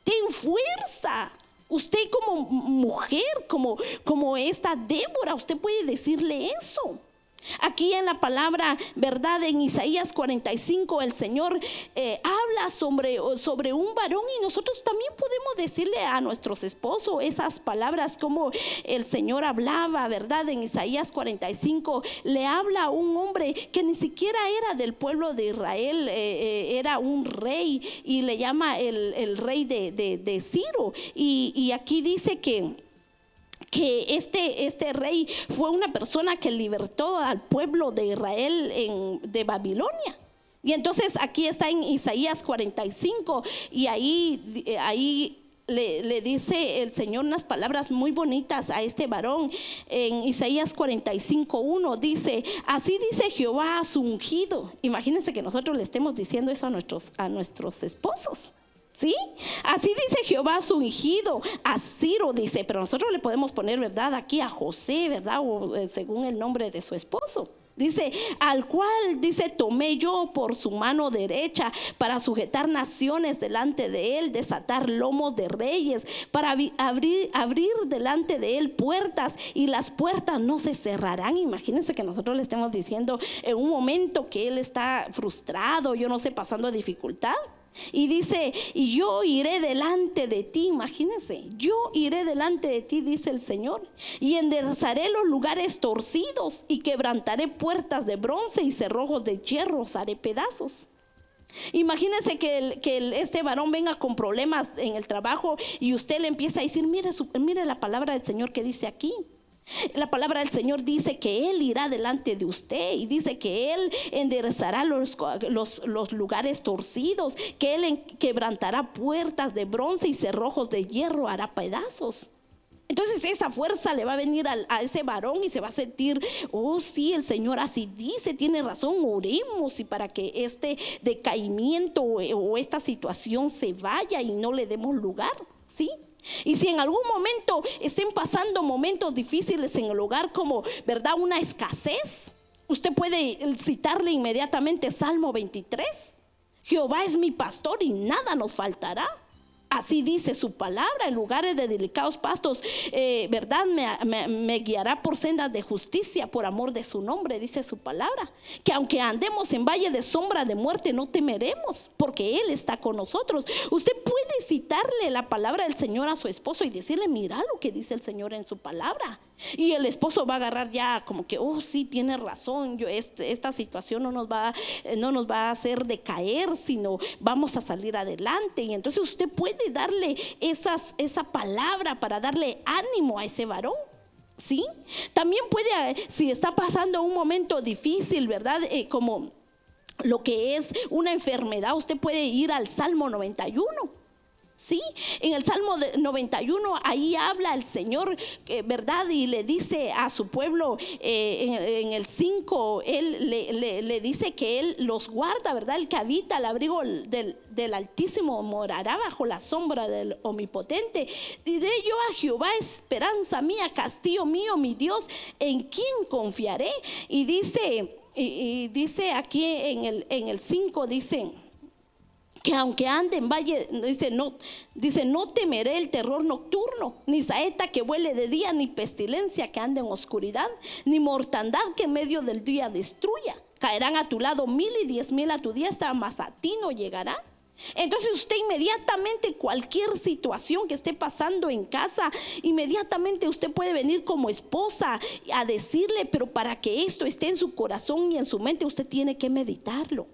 ten fuerza. Usted como mujer, como esta Débora, usted puede decirle eso. Aquí en la palabra, verdad, en Isaías 45 el Señor habla sobre un varón, y nosotros también podemos decirle a nuestros esposos esas palabras como el Señor hablaba, verdad. En Isaías 45 le habla a un hombre que ni siquiera era del pueblo de Israel, era un rey, y le llama el rey de Ciro, y aquí dice que este rey fue una persona que libertó al pueblo de Israel de Babilonia. Y entonces aquí está en Isaías 45, y ahí le dice el Señor unas palabras muy bonitas a este varón. En Isaías 45:1 dice, así dice Jehová a su ungido. Imagínense que nosotros le estemos diciendo eso a nuestros esposos. ¿Sí? Así dice Jehová a su ungido, a Ciro, dice, pero nosotros le podemos poner, verdad, aquí a José, verdad, o según el nombre de su esposo. Dice, al cual, dice, tomé yo por su mano derecha para sujetar naciones delante de él, desatar lomos de reyes, para abrir delante de él puertas, y las puertas no se cerrarán. Imagínense que nosotros le estemos diciendo en un momento que él está frustrado, yo no sé, pasando dificultad. Y dice, y yo iré delante de ti. Imagínense, yo iré delante de ti, dice el Señor, y enderezaré los lugares torcidos, y quebrantaré puertas de bronce, y cerrojos de hierro haré pedazos. Imagínense que este varón venga con problemas en el trabajo, y usted le empieza a decir, mire la palabra del Señor que dice aquí. La palabra del Señor dice que Él irá delante de usted, y dice que Él enderezará los lugares torcidos, que Él quebrantará puertas de bronce, y cerrojos de hierro hará pedazos. Entonces esa fuerza le va a venir a ese varón, y se va a sentir, oh sí, el Señor así dice, tiene razón, oremos, y para que este decaimiento o esta situación se vaya y no le demos lugar, ¿sí? Y si en algún momento estén pasando momentos difíciles en el hogar, como, verdad, una escasez, usted puede citarle inmediatamente Salmo 23. Jehová es mi pastor y nada nos faltará. Así dice su palabra, en lugares de delicados pastos, verdad, me guiará por sendas de justicia, por amor de su nombre, dice su palabra. Que aunque andemos en valle de sombra de muerte, no temeremos, porque Él está con nosotros. Usted puede citarle la palabra del Señor a su esposo y decirle, mira lo que dice el Señor en su palabra. Y el esposo va a agarrar ya como que, oh sí, tiene razón, esta situación no nos va a hacer decaer, sino vamos a salir adelante. Y entonces usted puede darle esa palabra para darle ánimo a ese varón, ¿sí? También puede, si está pasando un momento difícil, ¿verdad? Como lo que es una enfermedad, usted puede ir al Salmo 91. Sí, en el Salmo 91 ahí habla el Señor, verdad, y le dice a su pueblo, en el 5 Él le dice que Él los guarda, verdad. El que habita al abrigo del Altísimo morará bajo la sombra del Omnipotente. Diré yo a Jehová, esperanza mía, castillo mío, mi Dios, ¿en quién confiaré? Y dice aquí en el 5, dice que aunque ande en valle, no temeré el terror nocturno, ni saeta que vuele de día, ni pestilencia que ande en oscuridad, ni mortandad que en medio del día destruya. Caerán a tu lado 1000 y 10,000 a tu diestra, mas a ti no llegará. Entonces usted inmediatamente, cualquier situación que esté pasando en casa, inmediatamente usted puede venir como esposa a decirle, pero para que esto esté en su corazón y en su mente, usted tiene que meditarlo.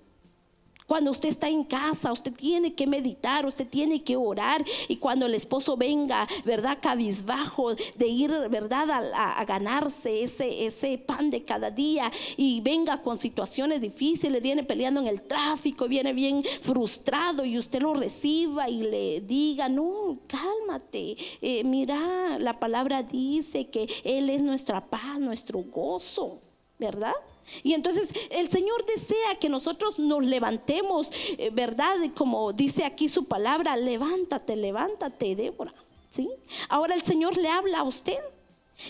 Cuando usted está en casa, usted tiene que meditar, usted tiene que orar. Y cuando el esposo venga, verdad, cabizbajo, de ir, verdad, a ganarse ese pan de cada día, y venga con situaciones difíciles, viene peleando en el tráfico, viene bien frustrado, y usted lo reciba y le diga, no, cálmate, mira, la palabra dice que Él es nuestra paz, nuestro gozo, ¿verdad? Y entonces el Señor desea que nosotros nos levantemos, ¿verdad? Como dice aquí su palabra, levántate, levántate, Débora, ¿sí? Ahora el Señor le habla a usted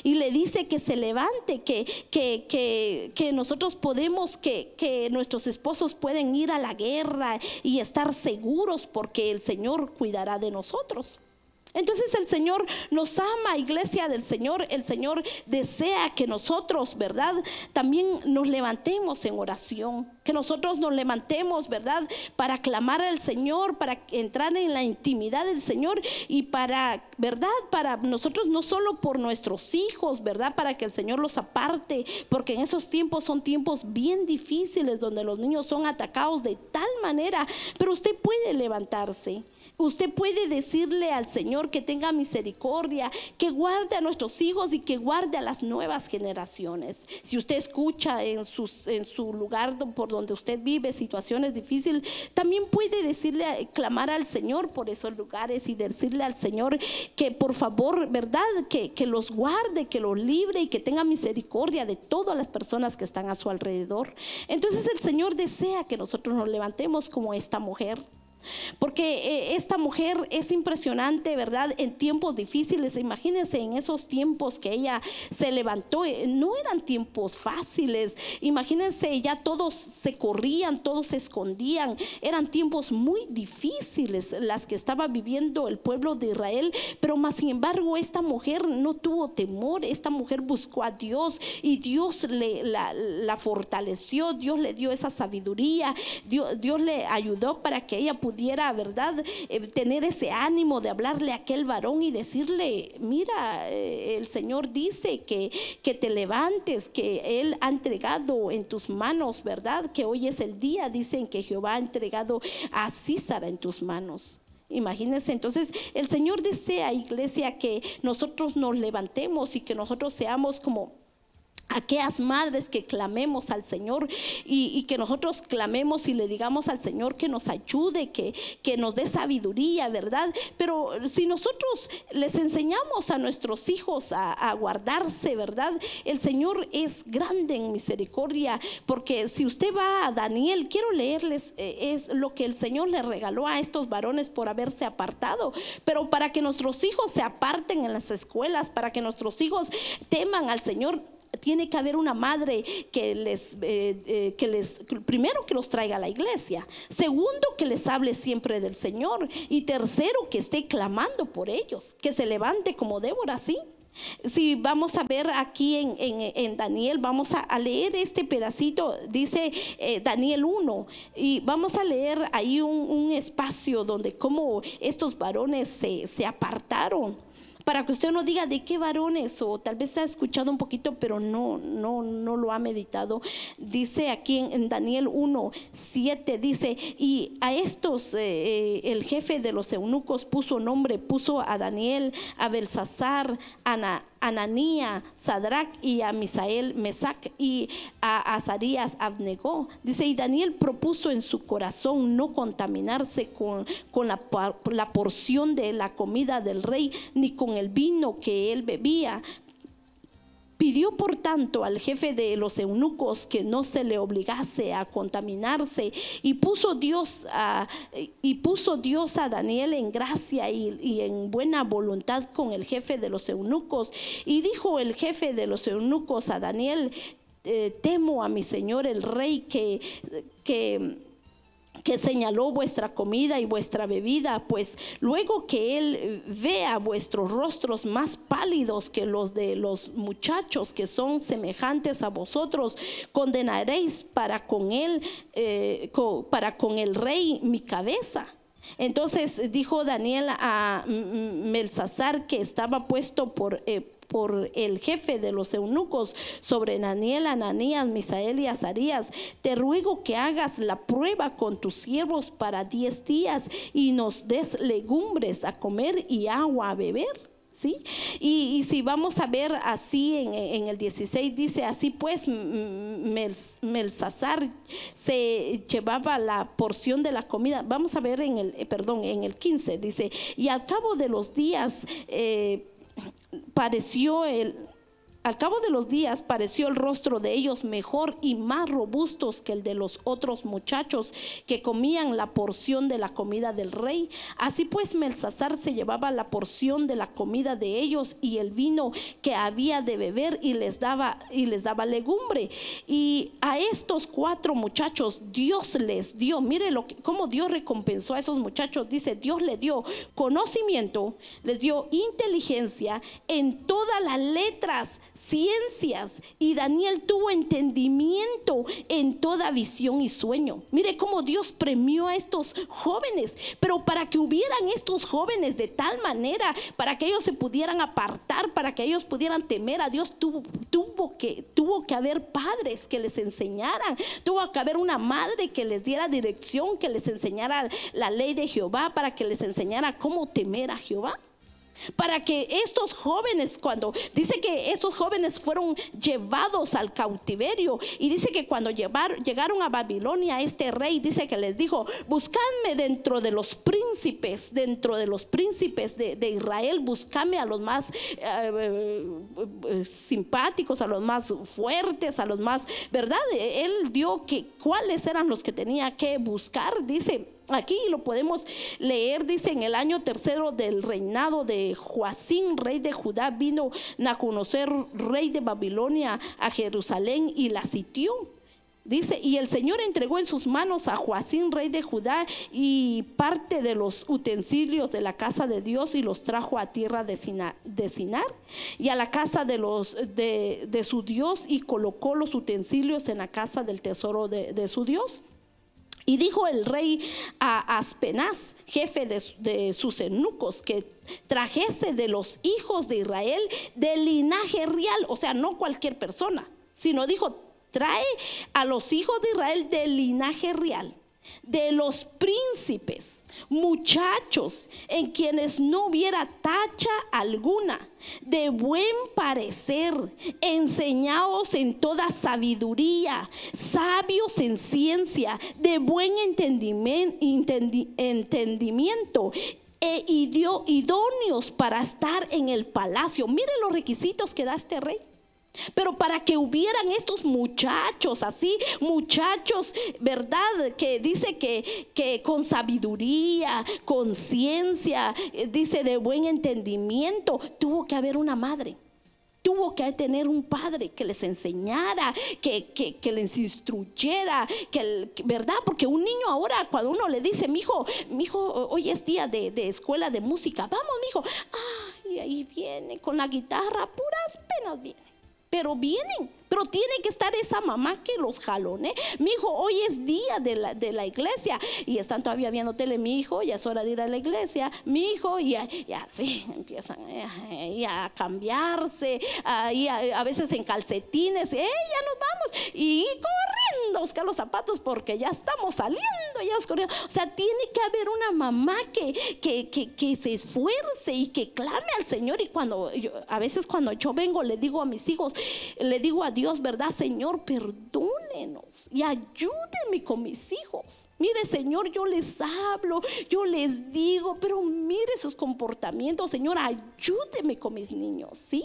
y le dice que se levante, que nosotros podemos, que nuestros esposos pueden ir a la guerra y estar seguros porque el Señor cuidará de nosotros. Entonces el Señor nos ama, iglesia del Señor. El Señor desea que nosotros, ¿verdad?, también nos levantemos en oración, que nosotros nos levantemos, ¿verdad?, para clamar al Señor, para entrar en la intimidad del Señor y para, ¿verdad?, para nosotros, no solo por nuestros hijos, ¿verdad?, para que el Señor los aparte, porque en esos tiempos son tiempos bien difíciles donde los niños son atacados de tal manera. Pero usted puede levantarse. Usted puede decirle al Señor que tenga misericordia, que guarde a nuestros hijos y que guarde a las nuevas generaciones. Si usted escucha en su lugar por donde usted vive situaciones difíciles, también puede decirle, clamar al Señor por esos lugares y decirle al Señor que por favor, ¿verdad?, que los guarde, que los libre y que tenga misericordia de todas las personas que están a su alrededor. Entonces el Señor desea que nosotros nos levantemos como esta mujer. Porque esta mujer es impresionante, ¿verdad?, en tiempos difíciles. Imagínense en esos tiempos que ella se levantó, no eran tiempos fáciles. Imagínense, ya todos se corrían, todos se escondían. Eran tiempos muy difíciles las que estaba viviendo el pueblo de Israel. Pero más sin embargo, esta mujer no tuvo temor. Esta mujer buscó a Dios y Dios la fortaleció. Dios le dio esa sabiduría. Dios le ayudó para que ella pudiera, ¿verdad?, tener ese ánimo de hablarle a aquel varón y decirle: mira, el Señor dice que te levantes, que Él ha entregado en tus manos, ¿verdad?, que hoy es el día, dicen que Jehová ha entregado a Císara en tus manos. Imagínense, entonces el Señor desea, iglesia, que nosotros nos levantemos y que nosotros seamos como aquellas madres que clamemos al Señor y que nosotros clamemos y le digamos al Señor que nos ayude, que nos dé sabiduría, ¿verdad? Pero si nosotros les enseñamos a nuestros hijos a guardarse, ¿verdad?, el Señor es grande en misericordia. Porque si usted va a Daniel, quiero leerles es lo que el Señor le regaló a estos varones por haberse apartado. Pero para que nuestros hijos se aparten en las escuelas, para que nuestros hijos teman al Señor, tiene que haber una madre que les primero, que los traiga a la iglesia. Segundo, que les hable siempre del Señor. Y tercero, que esté clamando por ellos, que se levante como Débora, ¿sí? Si vamos a ver aquí en Daniel, vamos a leer este pedacito, dice Daniel 1, y vamos a leer ahí un espacio donde cómo estos varones se apartaron. Para que usted no diga de qué varones, o tal vez ha escuchado un poquito pero no lo ha meditado. Dice aquí en Daniel 1:7, dice: y a estos el jefe de los eunucos puso a Daniel, a Belsasar, Ananía, Sadrach, y a Misael, Mesac, y a Azarías, Abnego. Dice: y Daniel propuso en su corazón no contaminarse con la porción de la comida del rey, ni con el vino que él bebía. Pidió por tanto al jefe de los eunucos que no se le obligase a contaminarse, y puso Dios a Daniel en gracia y en buena voluntad con el jefe de los eunucos. Y dijo el jefe de los eunucos a Daniel: temo a mi señor el rey que señaló vuestra comida y vuestra bebida, pues luego que él vea vuestros rostros más pálidos que los de los muchachos que son semejantes a vosotros, condenaréis para con el rey mi cabeza. Entonces dijo Daniel a Belsasar, que estaba puesto por el jefe de los eunucos sobre Daniel, Ananías, Misael y Azarías: te ruego que hagas la prueba con tus siervos para 10 días y nos des legumbres a comer y agua a beber. ¿Sí? Y si vamos a ver así en el 16, dice: así pues Belsasar se llevaba la porción de la comida. Vamos a ver en el 15, dice: y al cabo de los días pareció Al cabo de los días pareció el rostro de ellos mejor y más robustos que el de los otros muchachos que comían la porción de la comida del rey. Así pues Belsasar se llevaba la porción de la comida de ellos y el vino que había de beber y les daba legumbre. Y a estos 4 muchachos Dios les dio, mire cómo Dios recompensó a esos muchachos. Dice, Dios les dio conocimiento, les dio inteligencia en todas las letras, ciencias, y Daniel tuvo entendimiento en toda visión y sueño. Mire cómo Dios premió a estos jóvenes, pero para que hubieran estos jóvenes de tal manera, para que ellos se pudieran apartar, para que ellos pudieran temer a Dios, tuvo que haber padres que les enseñaran, tuvo que haber una madre que les diera dirección, que les enseñara la ley de Jehová, para que les enseñara cómo temer a Jehová. Para que estos jóvenes, cuando dice que estos jóvenes fueron llevados al cautiverio, y dice que cuando llegaron a Babilonia, este rey dice que les dijo: buscadme dentro de los príncipes, de Israel, buscadme a los más simpáticos, a los más fuertes, a los más, ¿verdad? Él dio que cuáles eran los que tenía que buscar. Dice aquí, lo podemos leer, dice: en el año 3 del reinado de Joacim, rey de Judá, vino Nabucodonosor, rey de Babilonia, a Jerusalén y la sitió. Dice, y el Señor entregó en sus manos a Joacim, rey de Judá, y parte de los utensilios de la casa de Dios, y los trajo a tierra de Sinar y a la casa de su Dios, y colocó los utensilios en la casa del tesoro de su Dios. Y dijo el rey a Aspenaz, jefe de sus eunucos, que trajese de los hijos de Israel del linaje real, o sea, no cualquier persona, sino dijo: trae a los hijos de Israel del linaje real, de los príncipes, muchachos en quienes no hubiera tacha alguna, de buen parecer, enseñados en toda sabiduría, sabios en ciencia, de buen entendimiento, e idóneos para estar en el palacio. Mire los requisitos que da este rey. Pero para que hubieran estos muchachos así, muchachos, ¿verdad? Que dice que con sabiduría, con ciencia, dice de buen entendimiento, tuvo que haber una madre. Tuvo que tener un padre que les enseñara, que les instruyera, ¿verdad? Porque un niño ahora, cuando uno le dice: mi hijo, hoy es día de escuela de música, vamos, mi hijo. Y ahí viene con la guitarra, puras penas viene. Pero vienen, pero tiene que estar esa mamá que los jalone. Mi hijo, hoy es día de la iglesia, y están todavía viendo tele. Mi hijo, ya es hora de ir a la iglesia. Mi hijo, y al fin empiezan a cambiarse, a veces en calcetines. Ya nos vamos, y corriendo a buscar los zapatos porque ya estamos saliendo, ya es corriendo. O sea, tiene que haber una mamá que se esfuerce y que clame al Señor. Y a veces cuando yo vengo, le digo a mis hijos, le digo a Dios, ¿verdad? Señor, perdónenos y ayúdeme con mis hijos. Mire, Señor, yo les hablo, yo les digo, pero mire sus comportamientos. Señor, ayúdeme con mis niños, ¿sí?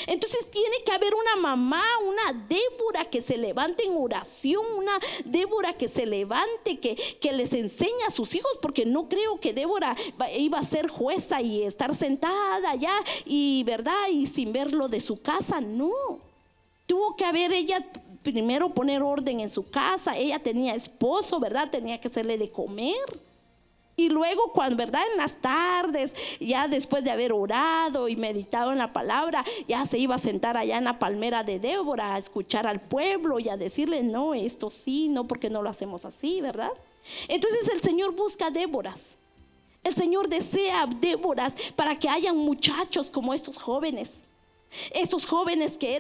Entonces tiene que haber una mamá, una Débora que se levante en oración, una Débora que se levante, que les enseñe a sus hijos, porque no creo que Débora iba a ser jueza y estar sentada allá y, ¿verdad? Y sin ver lo de su casa, no. Tuvo que haber ella primero poner orden en su casa. Ella tenía esposo, ¿verdad? Tenía que hacerle de comer. Y luego, cuando, ¿verdad? En las tardes, ya después de haber orado y meditado en la palabra, ya se iba a sentar allá en la palmera de Débora a escuchar al pueblo y a decirle: no, esto sí, no, porque no lo hacemos así, ¿verdad? Entonces el Señor busca Déboras. El Señor desea Déboras para que hayan muchachos como estos jóvenes. Estos jóvenes que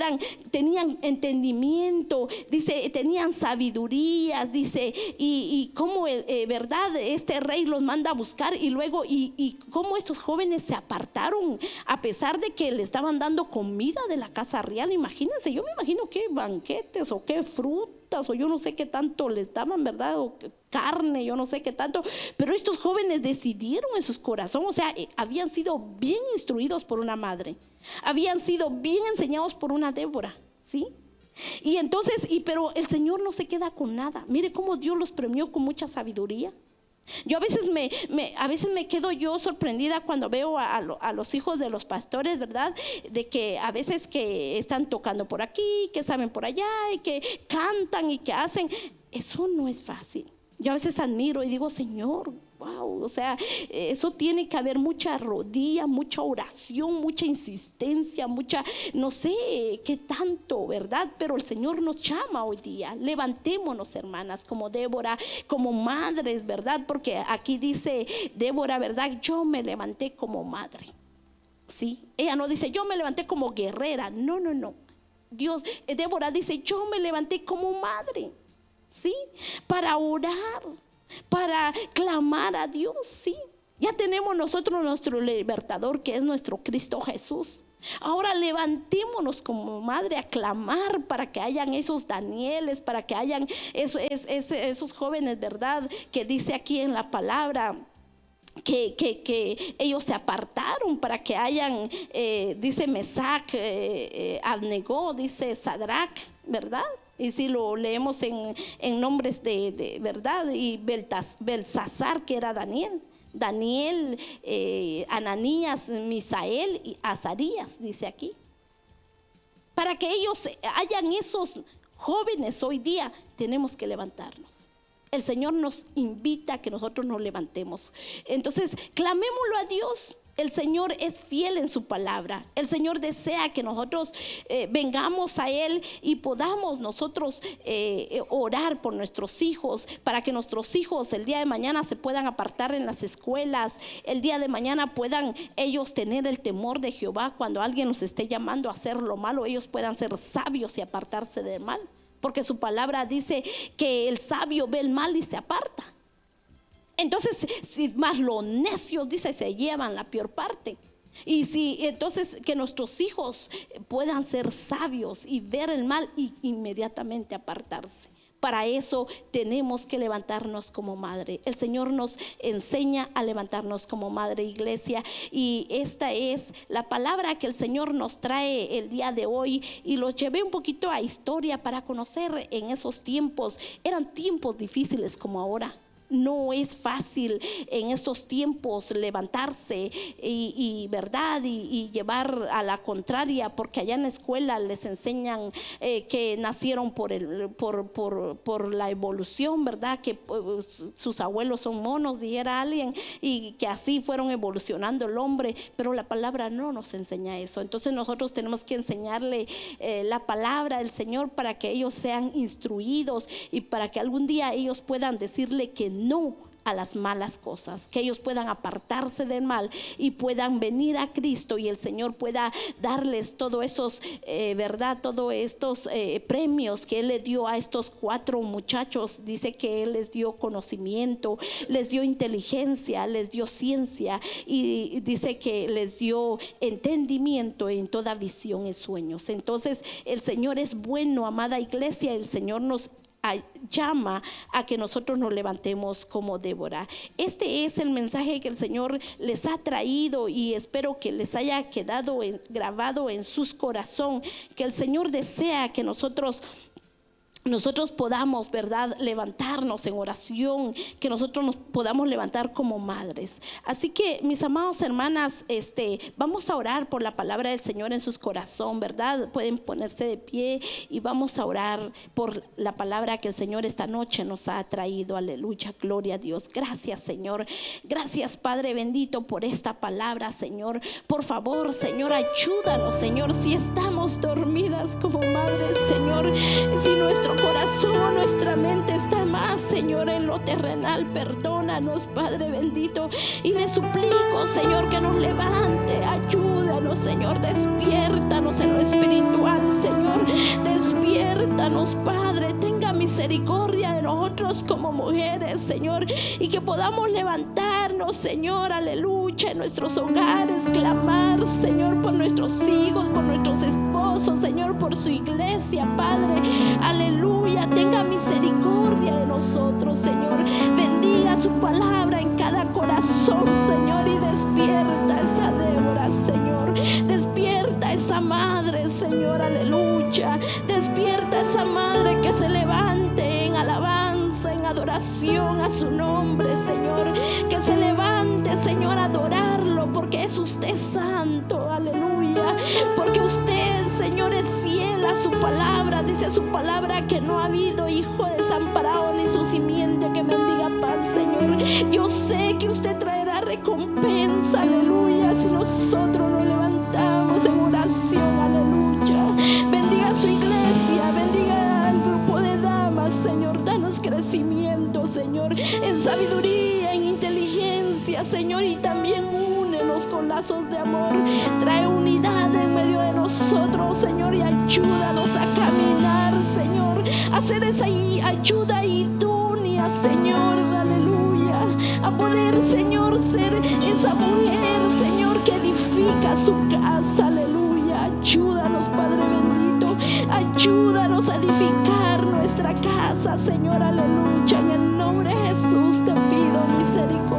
tenían entendimiento, dice, tenían sabidurías, dice, y cómo, verdad, este rey los manda a buscar, y luego, y cómo estos jóvenes se apartaron a pesar de que le estaban dando comida de la casa real. Imagínense, yo me imagino qué banquetes o qué frutas frutas o yo no sé qué tanto les daban, ¿verdad? O carne, yo no sé qué tanto. Pero estos jóvenes decidieron en sus corazones, o sea, habían sido bien instruidos por una madre, habían sido bien enseñados por una Débora, ¿sí? Y entonces, pero el Señor no se queda con nada. Mire cómo Dios los premió con mucha sabiduría. Yo a veces me quedo yo sorprendida cuando veo a los hijos de los pastores, ¿verdad? De que a veces que están tocando por aquí, que saben por allá y que cantan y que hacen. Eso no es fácil. Yo a veces admiro y digo, Señor, wow, o sea, eso tiene que haber mucha rodilla, mucha oración, mucha insistencia, mucha, no sé qué tanto, ¿verdad? Pero el Señor nos llama hoy día. Levantémonos, hermanas, como Débora, como madres, ¿verdad? Porque aquí dice Débora, ¿verdad? Yo me levanté como madre, ¿sí? Ella no dice, yo me levanté como guerrera. No, no, no. Débora dice, yo me levanté como madre, ¿sí? Para orar, para clamar a Dios, sí. Ya tenemos nosotros nuestro libertador, que es nuestro Cristo Jesús. Ahora levantémonos como madre a clamar para que hayan esos Danieles, para que hayan esos jóvenes, ¿verdad? Que dice aquí en la palabra que ellos se apartaron para que hayan, dice Mesac, Abnego, dice Sadrach, ¿verdad? Y si lo leemos en nombres de verdad, y Belsasar, que era Daniel, Ananías, Misael y Azarías, dice aquí. Para que ellos hayan esos jóvenes hoy día, tenemos que levantarnos. El Señor nos invita a que nosotros nos levantemos. Entonces, clamémoslo a Dios. El Señor es fiel en su palabra. El Señor desea que nosotros vengamos a Él y podamos nosotros orar por nuestros hijos, para que nuestros hijos el día de mañana se puedan apartar en las escuelas. El día de mañana puedan ellos tener el temor de Jehová. Cuando alguien los esté llamando a hacer lo malo, ellos puedan ser sabios y apartarse del mal. Porque su palabra dice que el sabio ve el mal y se aparta. Entonces, si más los necios, dice, se llevan la peor parte. Y si entonces que nuestros hijos puedan ser sabios y ver el mal y inmediatamente apartarse. Para eso tenemos que levantarnos como madre. El Señor nos enseña a levantarnos como madre, iglesia. Y esta es la palabra que el Señor nos trae el día de hoy. Y lo llevé un poquito a historia para conocer en esos tiempos. Eran tiempos difíciles como ahora. No es fácil en estos tiempos levantarse verdad y llevar a la contraria, porque allá en la escuela les enseñan que nacieron por la evolución, verdad, que sus abuelos son monos, dijera alguien, y que así fueron evolucionando el hombre. Pero la palabra no nos enseña eso. Entonces nosotros tenemos que enseñarle la palabra del Señor para que ellos sean instruidos y para que algún día ellos puedan decirle que no a las malas cosas, que ellos puedan apartarse del mal y puedan venir a Cristo, y el Señor pueda darles todos esos verdad, todos estos premios que Él le dio a estos 4 muchachos. Dice que Él les dio conocimiento, les dio inteligencia, les dio ciencia, y dice que les dio entendimiento en toda visión y sueños. Entonces el Señor es bueno, amada iglesia. El Señor nos llama a que nosotros nos levantemos como Débora. Este es el mensaje que el Señor les ha traído, y espero que les haya quedado grabado en sus corazones, que el Señor desea que nosotros podamos, verdad, levantarnos en oración, que nosotros nos podamos levantar como madres. Así que, mis amados hermanas, vamos a orar por la palabra del Señor en sus corazones, verdad. Pueden ponerse de pie y vamos a orar por la palabra que el Señor esta noche nos ha traído. Aleluya, gloria a Dios. Gracias, Señor. Gracias, Padre bendito, por esta palabra, Señor. Por favor, Señor, ayúdanos, Señor, si estamos dormidas como madres, Señor, si nuestro corazón, nuestra mente está más, Señor, en lo terrenal, perdónanos, Padre bendito, y le suplico, Señor, que nos levante. Ayúdanos, Señor, despiértanos en lo espiritual, Señor, despiértanos, Padre. Tenga misericordia misericordia de nosotros como mujeres, Señor, y que podamos levantarnos, Señor, aleluya, en nuestros hogares, clamar, Señor, por nuestros hijos, por nuestros esposos, Señor, por su iglesia, Padre, aleluya. Tenga misericordia de nosotros, Señor. Bendiga su palabra en cada corazón, Señor, y despierta esa Débora, Señor. Despierta esa madre, Señor, aleluya. Despierta esa madre que se levante en alabanza, en adoración a su nombre, Señor. Que se levante, Señor, a adorarlo, porque es usted santo, aleluya. Porque usted, Señor, es fiel a su palabra. Dice su palabra que no ha habido hijo desamparado ni su simiente que mendiga pan, Señor. Yo sé que usted traerá recompensa, aleluya, si nosotros nos levantamos en oración, aleluya. Bendiga su iglesia, bendiga al grupo de damas, Señor. Danos crecimiento, Señor, en sabiduría, en inteligencia, Señor, y también únenos con lazos de amor. Trae unidad en medio de nosotros, Señor, y ayúdanos a caminar, Señor, a hacer esa ayuda idónea, Señor, aleluya, a poder, Señor, ser esa mujer, Señor, que edifica su casa, aleluya. Ayúdanos, Padre bendito, ayúdanos a edificar nuestra casa, Señor, aleluya. En el nombre de Jesús te pido misericordia.